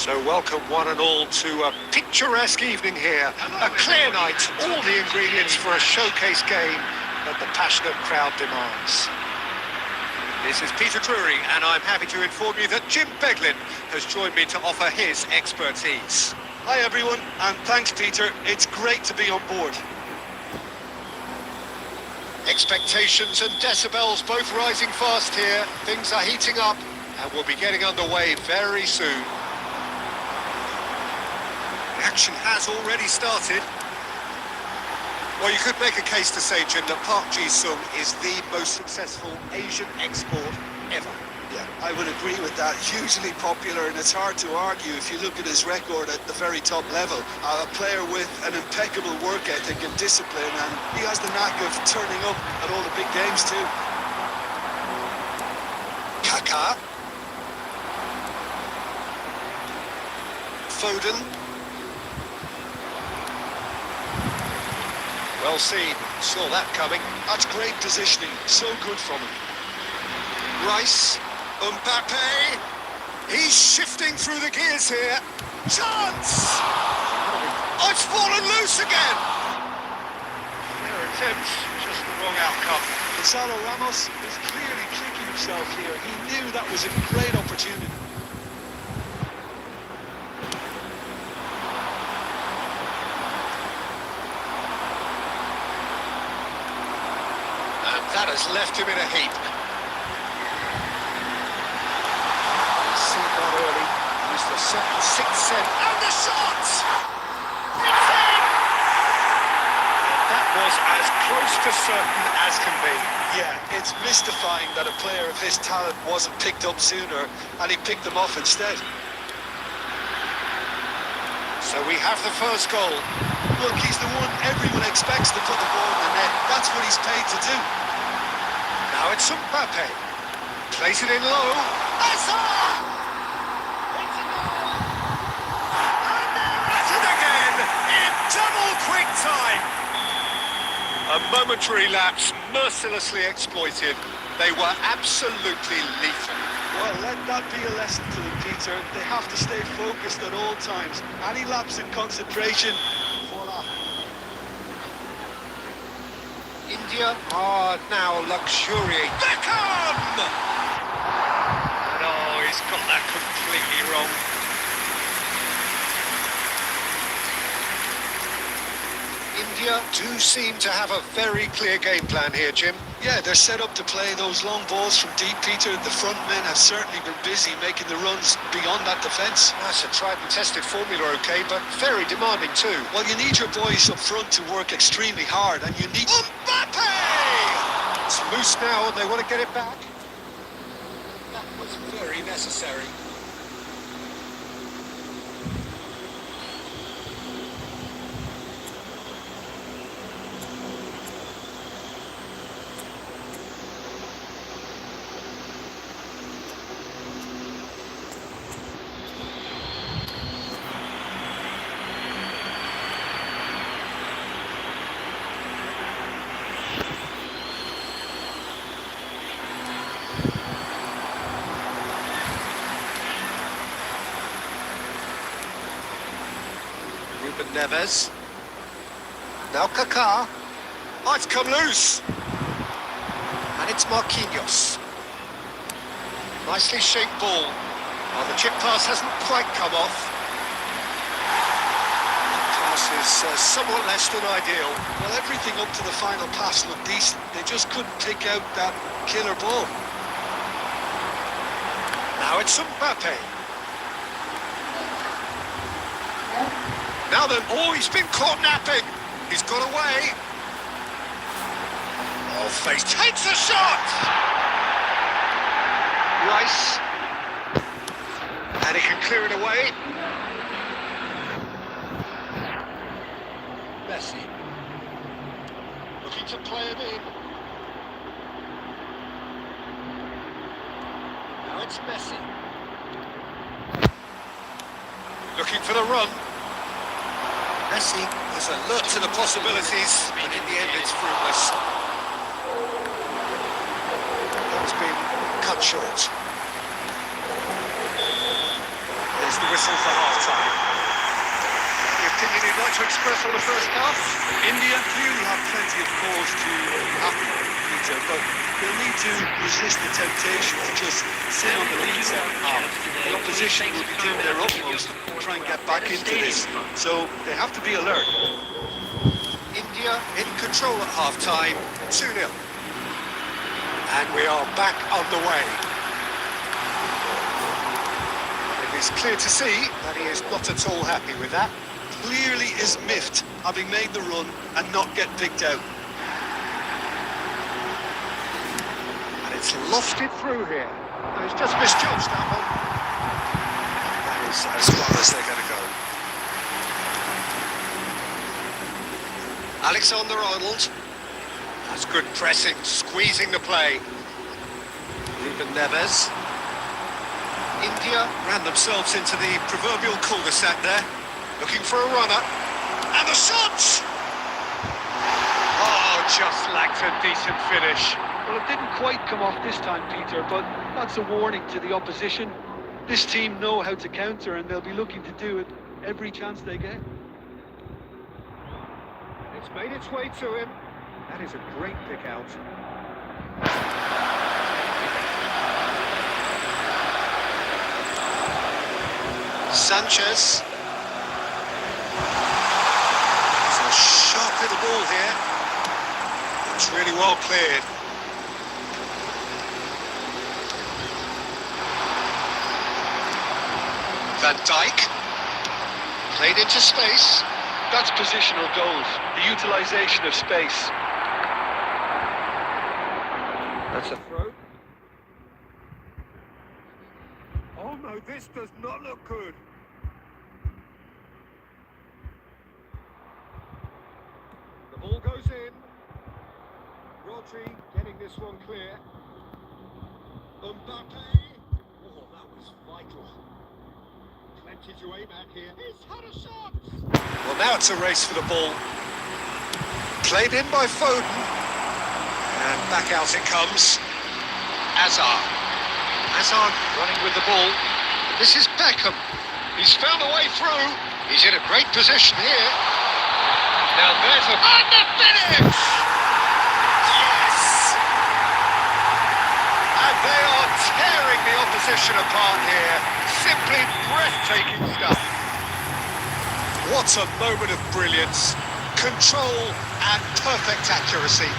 So welcome one and all to a picturesque evening here. A clear night, all the ingredients for a showcase game that the passionate crowd demands. This is Peter Drury, and I'm happy to inform you that Jim Beglin has joined me to offer his expertise. Hi everyone, and thanks Peter. It's great to be on board. Expectations and decibels both rising fast here. Things are heating up, and we'll be getting underway very soon. The action has already started. Well, you could make a case to say, Jim, that Park Ji-sung is the most successful Asian export ever. Yeah, I would agree with that. Hugely popular, and it's hard to argue if you look at his record at the very top level. A player with an impeccable work ethic and discipline, and he has the knack of turning up at all the big games too. Kaka. Foden. Well seen, saw that coming. That's great positioning, so good from him. Rice, Mbappe, he's shifting through the gears here. Chance! Oh, it's fallen loose again! Their attempts, just the wrong outcome. Gonzalo Ramos is clearly kicking himself here. He knew that was a great opportunity. And that has left him in a heap. Early, used the sixth sense, and the shot! It's in! That was as close to certain as can be. Yeah, it's mystifying that a player of his talent wasn't picked up sooner, and he picked them off instead. So we have the first goal. Look, he's the one everyone expects to put the ball in the net. That's what he's paid to do. Now it's Mbappe. Plays it in low. Hazard! Double quick time! A momentary lapse, mercilessly exploited. They were absolutely lethal. Well, let that be a lesson to them, Peter. They have to stay focused at all times. Any lapse in concentration, voila. India are now luxuriating. Beckham! And oh, he's got that completely wrong. India do seem to have a very clear game plan here, Jim. Yeah, they're set up to play those long balls from deep, Peter. The front men have certainly been busy making the runs beyond that defence. That's a tried and tested formula, okay, but very demanding too. Well, you need your boys up front to work extremely hard, and you need... Mbappe! It's loose now, and they want to get it back. That was very necessary. Neves. Now Kaka. Oh, it's come loose. And it's Marquinhos. Nicely shaped ball. Oh, the chip pass hasn't quite come off. The pass is somewhat less than ideal. Well, everything up to the final pass looked decent. They just couldn't pick out that killer ball. Now it's Mbappe. Now then, oh, he's been caught napping. He's got away. Oh, face takes a shot. Rice. And he can clear it away. Messi. Looking to play him in. Now it's Messi. Looking for the run. Messi is alert to the possibilities, and in the end it's fruitless. That's been cut short. They There's the whistle for half-time. The opinion you'd like to express on the first half? India clearly have plenty of cause to be happy, Peter, but they'll need to resist the temptation to just sit on the lead second half. The opposition will be doing their utmost to try and get back into this, so they have to be alert. India in control at half-time, 2-0. And we are back on the way. It is clear to see that he is not at all happy with that. Clearly is miffed, having made the run and not get picked out. And it's lofted through here. No, he's just misjudged that one. That is as far as they're going to go. Alexander-Arnold. That's good pressing, squeezing the play. Even Neves. India ran themselves into the proverbial cul-de-sac there, looking for a runner. And the shots! Oh, just lacked a decent finish. Well, it didn't quite come off this time, Peter, but that's a warning to the opposition. This team know how to counter, and they'll be looking to do it every chance they get. It's made its way to him. That is a great pick out. Sanchez. It's a sharp little ball here. It's really well cleared. Van Dijk. Played into space. That's positional goals, the utilisation of space. That's a throw. Oh no, this does not look good. The ball goes in. Rodri getting this one clear. Mbappe. Oh, that was vital. Plenty to aim at here. He's had a shot. Well, now it's a race for the ball. Played in by Foden. And back out it comes. Hazard. Hazard running with the ball. This is Beckham. He's found a way through. He's in a great position here. Now there's a... And the finish! Yes! And they are tearing the opposition apart here. Simply breathtaking stuff. What a moment of brilliance. Control and perfect accuracy.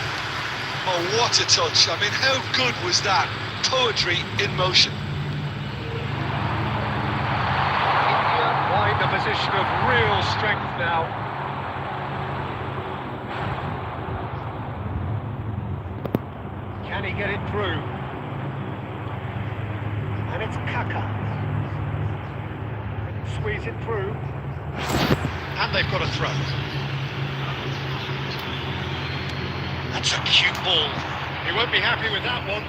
Oh, what a touch. I mean, how good was that? Poetry in motion. India find a position of real strength now. Can he get it through? And it's Kaka. Squeeze it through. And they've got a throw. That's a cute ball. He won't be happy with that one.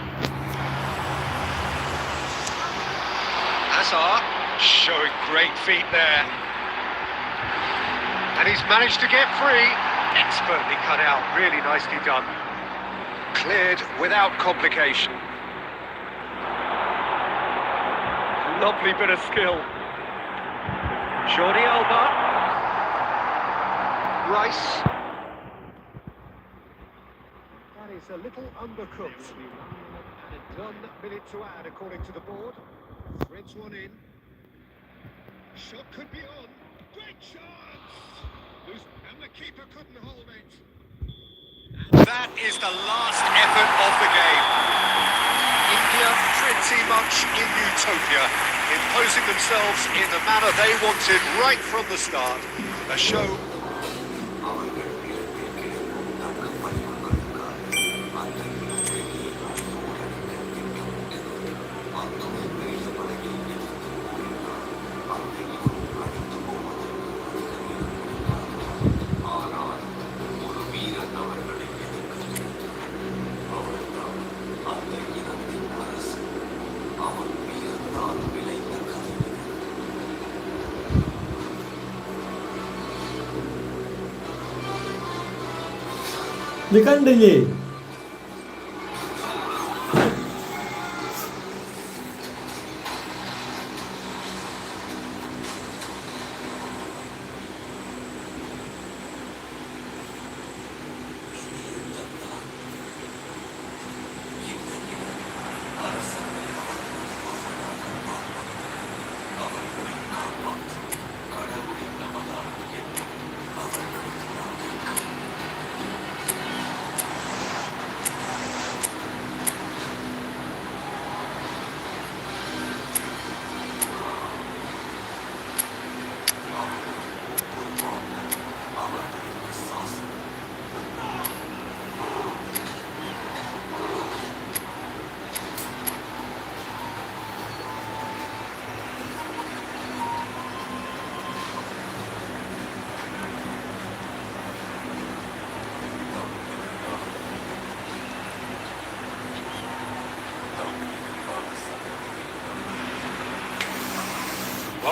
Hazard showing great feet there. And he's managed to get free. Expertly cut out, really nicely done. Cleared without complication. Lovely bit of skill. Jordi Alba. Rice. That is a little undercooked. And 1 minute to add according to the board. Threads one in. Shot could be on. Great chance! And the keeper couldn't hold it. And that is the last effort of the game. India pretty much in utopia, imposing themselves in the manner they wanted right from the start. A show. ഇത് കണ്ടില്ലേ?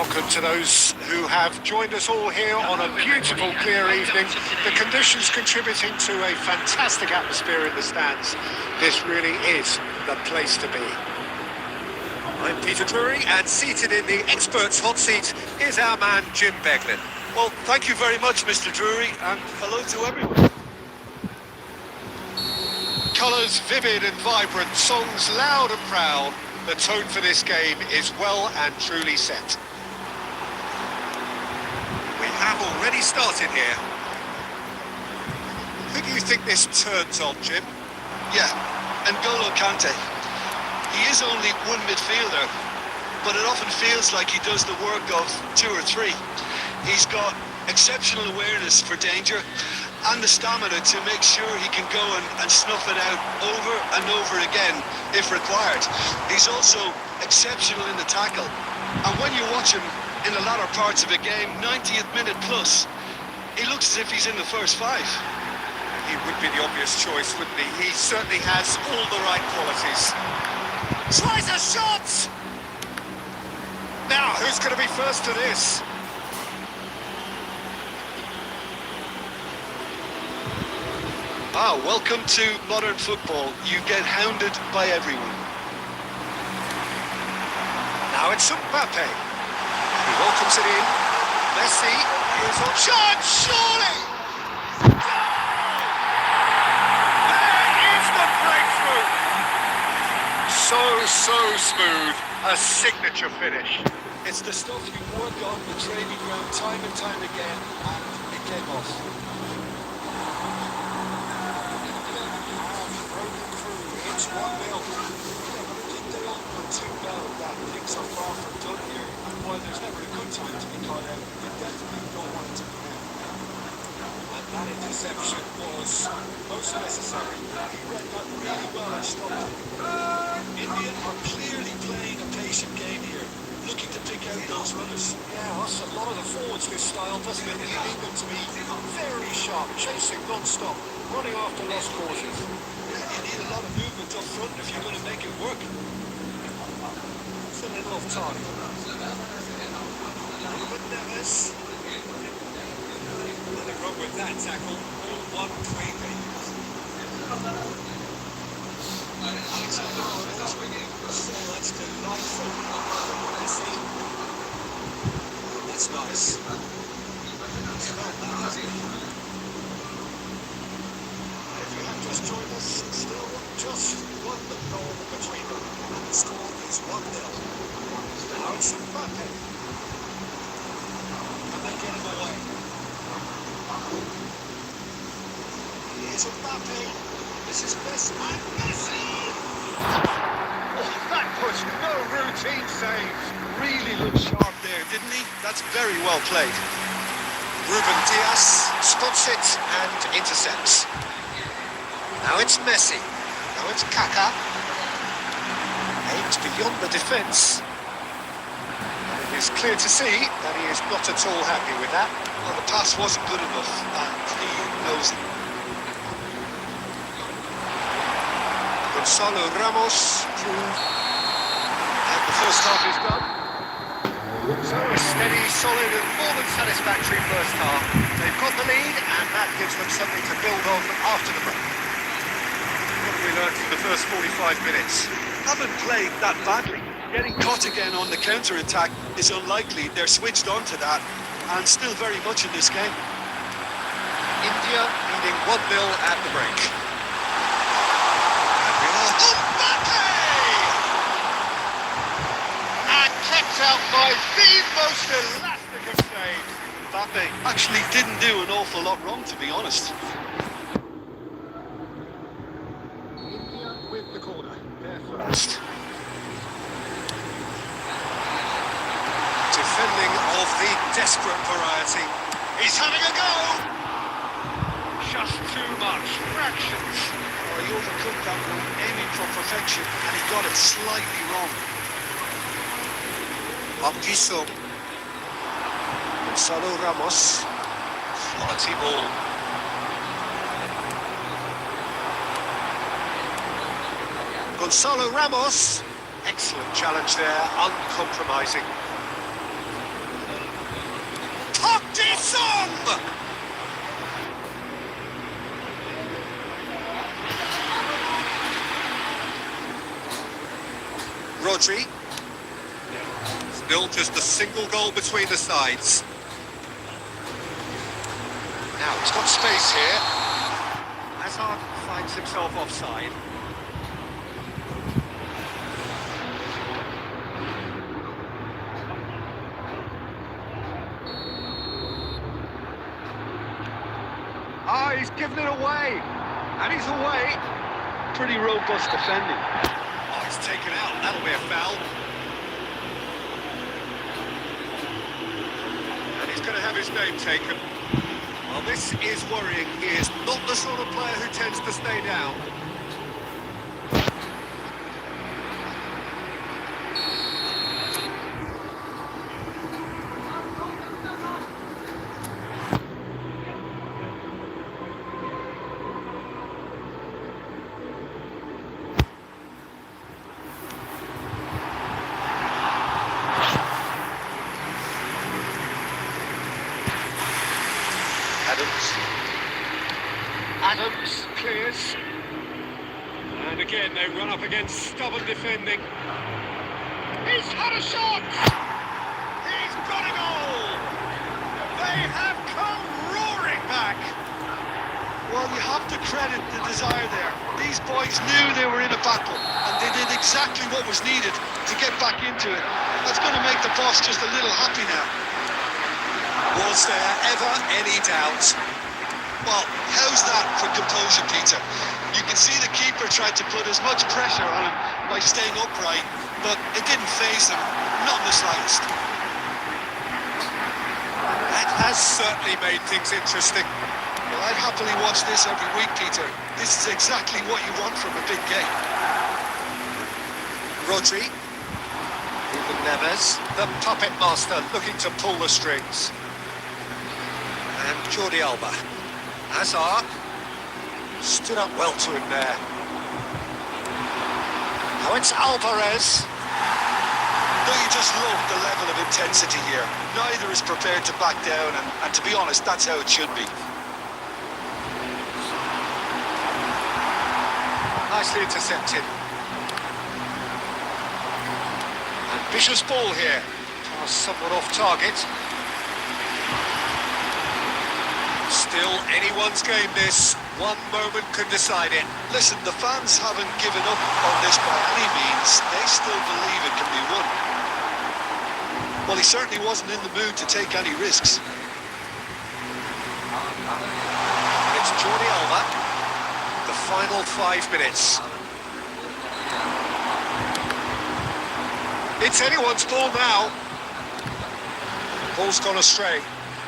Welcome to those who have joined us all here on a beautiful, clear evening. The conditions contributing to a fantastic atmosphere in the stands. This really is the place to be. I'm Peter Drury, and seated in the experts' hot seat is our man Jim Beglin. Well, thank you very much, Mr. Drury, and hello to everyone. Colours vivid and vibrant, songs loud and proud. The tone for this game is well and truly set. We have already started here. Who do you think this turns on, Jim? Yeah, N'Golo Kante. He is only one midfielder, but it often feels like he does the work of two or three. He's got exceptional awareness for danger and the stamina to make sure he can go and snuff it out over and over again if required. He's also exceptional in the tackle, and when you watch him in the latter parts of a game, 90th minute plus, he looks as if he's in the first five. He would be the obvious choice, wouldn't he? He certainly has all the right qualities. Tries a shot! Now, who's going to be first to this? Welcome to modern football. You get hounded by everyone. Now it's Mbappe. He welcomes it in. Messi is on shot, surely! There is the breakthrough! So smooth. A signature finish. It's the stuff you work on the training ground time and time again, and it came off. It's 1-0. Keep the long to know that things are far from done here. And while there's never a good time to be caught out, you definitely don't want it to be now. And that interception was most necessary. He read that really well and stopped it. India are clearly playing a patient game here, looking to pick out those runners. Yeah, that's a lot of the forwards this style, doesn't it? You need them to be very sharp, chasing non-stop, running after lost causes. You need a lot of movement up front if you're going to make it work. It's a little off target. Ruben Neves. Nothing wrong with that tackle. All one cleanly. Alexander Arnold. So that's delightful. Messi. That's nice. It's not that, has it? If you have just joined us, still just one goal between them, and the score is 1-0. Now it's Mbappe. And they get him away. Here's Mbappe. This is Messi. And Messi! Oh, that was no routine save. Really looked sharp there, didn't he? That's very well played. Ruben Diaz spots it and intercepts. Now it's Messi. Now it's Kaka. Aims beyond the defence. It is clear to see that he is not at all happy with that. Well, the pass wasn't good enough, and he knows it. Gonzalo Ramos. And the first half is done. So a steady, solid and more than satisfactory first half. They've got the lead and that gives them something to build on after the break. What have we learned from the first 45 minutes? Haven't played that badly. Getting caught again on the counter-attack is unlikely. They're switched on to that and still very much in this game. India leading 1-0 at the break. And we are Mbappe! And kept out by the most elastic of saves. Mbappe actually didn't do an awful lot wrong, to be honest. India with the corner. There first. Defending of the desperate variety. He's having a go! Just too much. Fractions. Well, he overcooked that one, aiming for perfection, and he got it slightly wrong. Gonzalo Ramos. Quality ball. Gonzalo Ramos. Excellent challenge there, uncompromising. Song! Rodri. Still just a single goal between the sides. Now he's got space here. Hazard finds himself offside. Ah, he's given it away. And he's away. Pretty robust defending. Oh, he's taken out. That'll be a foul. And he's going to have his name taken. Well, this is worrying. He is not the sort of player who tends to stay down. Adams clears. And again, they run up against stubborn defending. He's had a shot! He's got a goal! They have come roaring back! Well, you have to credit the desire there. These boys knew they were in a battle, and they did exactly what was needed to get back into it. That's going to make the boss just a little happy now. Was there ever any doubt? Well, how's that for composure, Peter? You can see the keeper tried to put as much pressure on him by staying upright, but it didn't faze him, not in the slightest. That has certainly made things interesting. Well, I'd happily watch this every week, Peter. This is exactly what you want from a big game. Rodri. Ruben Neves, the puppet master, looking to pull the strings. And Jordi Alba. Hazard stood up well to him there. Now it's Alvarez. Don't you just love the level of intensity here? Neither is prepared to back down, and to be honest, that's how it should be. Nicely intercepted. Ambitious ball here. Somewhat off target. Still anyone's game this. One moment could decide it. Listen, the fans haven't given up on this by any means. They still believe it can be won. Well, he certainly wasn't in the mood to take any risks. It's Jordi Alba. The final 5 minutes. It's anyone's ball now. Ball's gone astray.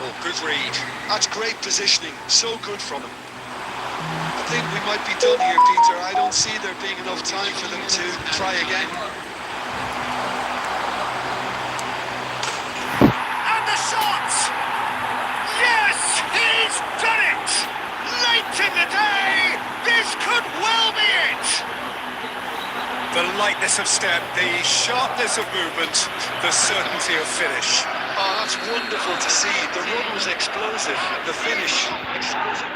Oh, good read. That's great positioning. So good from him. I think we might be done here, Peter. I don't see there being enough time for them to try again. And the shot! Yes, he's done it! Late in the day, this could well be it! The lightness of step, the sharpness of movement, the certainty of finish. Oh, that's wonderful to see. The run was explosive. The finish, explosive.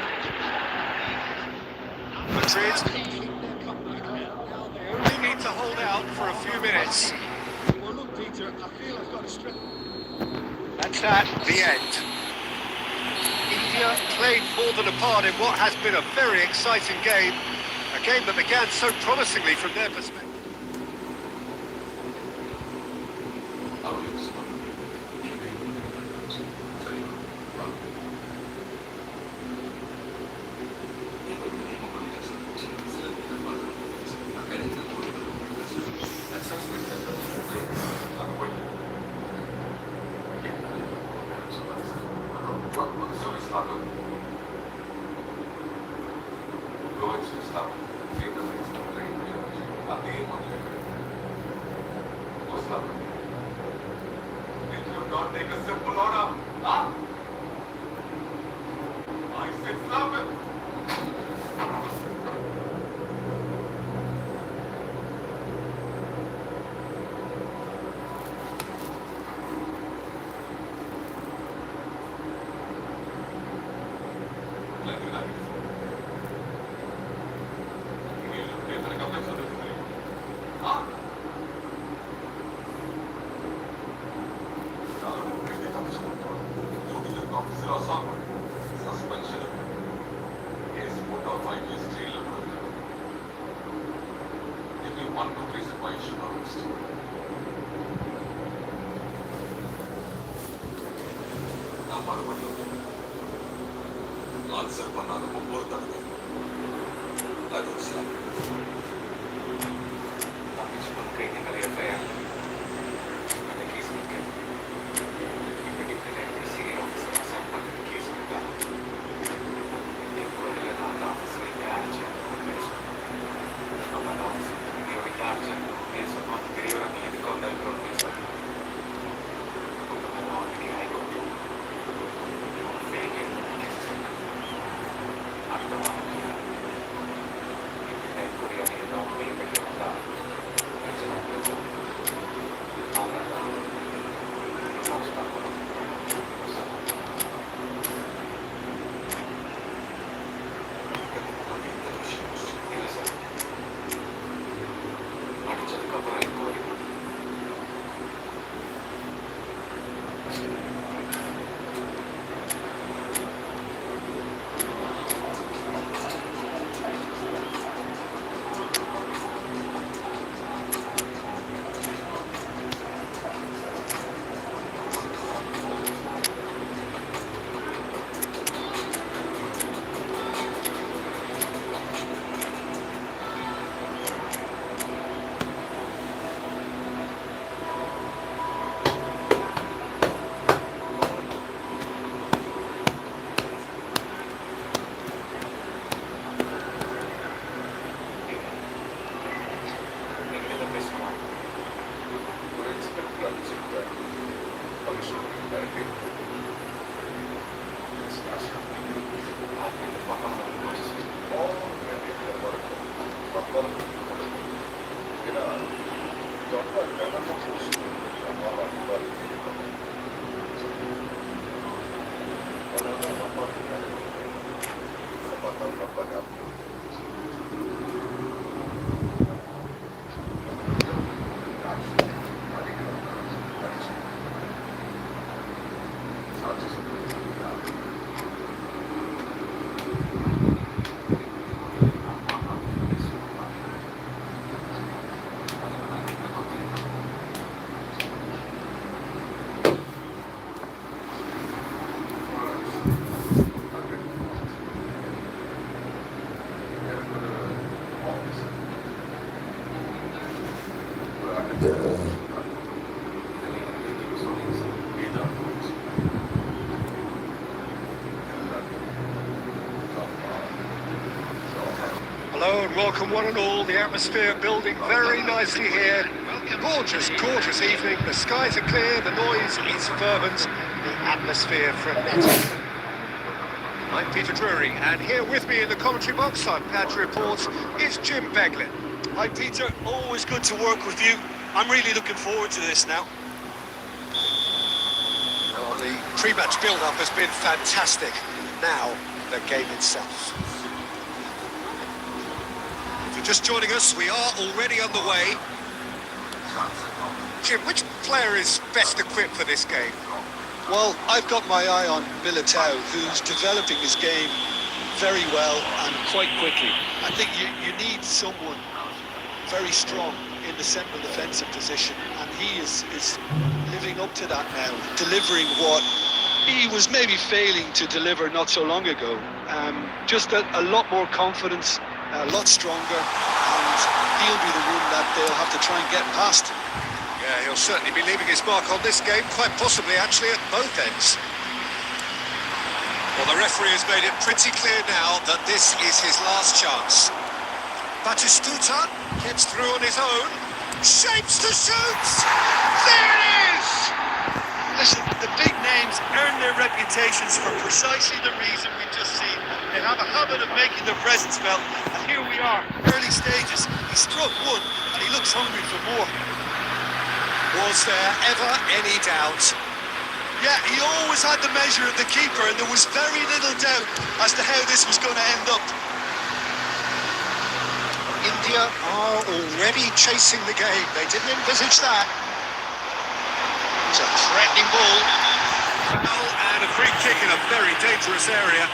Madrid only need to hold out for a few minutes. Well, look, Peter, I feel I've got to strip. That's at the end. India played more than a part in what has been a very exciting game. A game that began so promisingly from their perspective. Not take a simple order, huh? I said stop it. a 5 years jail. Give me one good reason why you should not arrest. நான் மறுபடியும் answer பண்ணாத ஒவ்வொரு தடவை அது ஒரு சில தப்பிச்சு பண்ண கைது நிறைய தயார் அந்த கேஸ் இருக்கு இப்போ டிஃப்ரெண்ட் சீரியல் ஆஃபீஸர் அசைன் பண்ணிட்டு கேஸ் இருக்காங்க என் குரலில் நான் அந்த ஆஃபீஸரை தயாரிச்சேன் நம்ம அந்த ஆஃபீஸர் நீ விட்டாச்சு பேச பார்த்து தெரியவரை நீ எதுக்கு வந்தாலும் பேசுகிறேன் already ஆகிக்கோ Hello and welcome one and all. The atmosphere building very nicely here. Gorgeous, gorgeous evening. The skies are clear, the noise is fervent, the atmosphere frenetic. I'm Peter Drury, and here with me in the commentary box, I'm glad to report, is Jim Beglin. Hi Peter, always good to work with you. I'm really looking forward to this now. Well, the pre-match build-up has been fantastic. Now, the game itself. If you're just joining us, we are already underway. Jim, which player is best equipped for this game? Well, I've got my eye on Militao, who's developing his game very well and quite quickly. I think you need someone very strong in the central defensive position, and he is living up to that now, delivering what he was maybe failing to deliver not so long ago. Just a lot more confidence, a lot stronger, and he'll be the one that they'll have to try and get past. Yeah, he'll certainly be leaving his mark on this game, quite possibly actually at both ends. Well, the referee has made it pretty clear now that this is his last chance. Batistuta gets through on his own, shapes to shoot! There it is! Listen, the big names earn their reputations for precisely the reason we've just seen. They have a habit of making their presence felt, and here we are, early stages. He struck one, and he looks hungry for more. Was there ever any doubt? Yeah, he always had the measure of the keeper, and there was very little doubt as to how this was going to end up. India are already chasing the game. They didn't envisage that. It's a threatening ball. Foul and a free kick in a very dangerous area.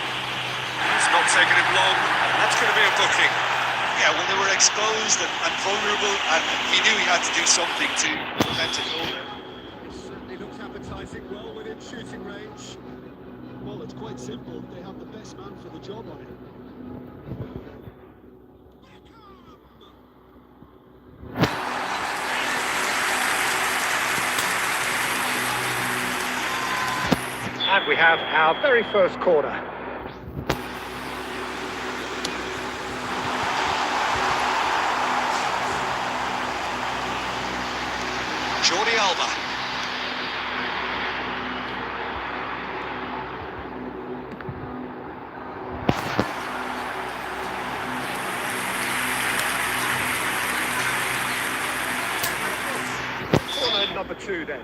It's not taken him long. That's going to be a booking. Yeah, well, they were exposed and vulnerable, and he knew he had to do something to prevent a goal there. It certainly looks appetising, well within shooting range. Well, it's quite simple. They have the best man for the job on it. And we have our very first corner. Jordi Alba. Corner number 2 then.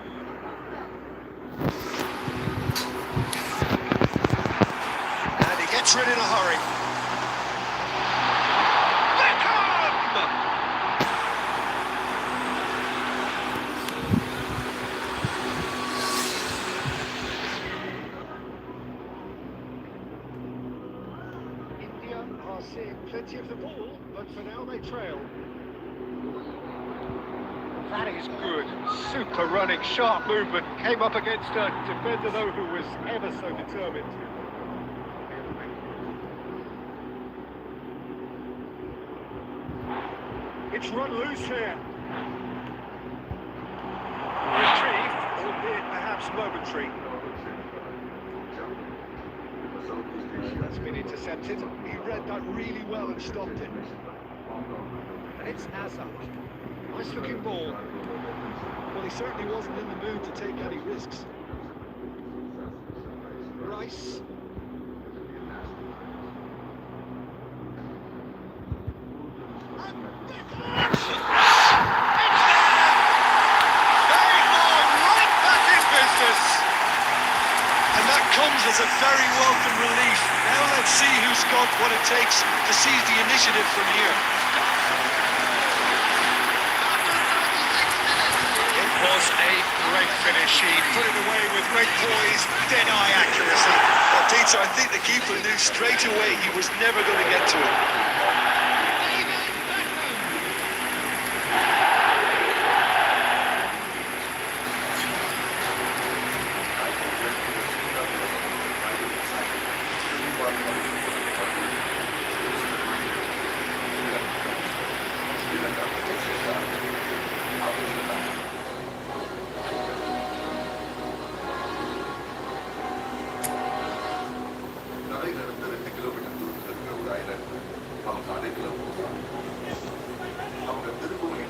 And he gets rid in a hurry. India are seeing plenty of the ball, but for now they trail. That is good. Super running, sharp movement. Came up against a defender, though, who was ever so determined. It's run loose here. Retrieve, albeit perhaps momentary. That's been intercepted. He read that really well and stopped it. And it's Hazard. Nice looking ball. Well, he certainly wasn't in the mood to take any risks. Rice. Comes as a very welcome relief. Now let's see who's got what it takes to seize the initiative from here. It was a great finish. He put it away with great poise, dead-eye accuracy. Well, Peter, I think the keeper knew straight away he was never going to get to it.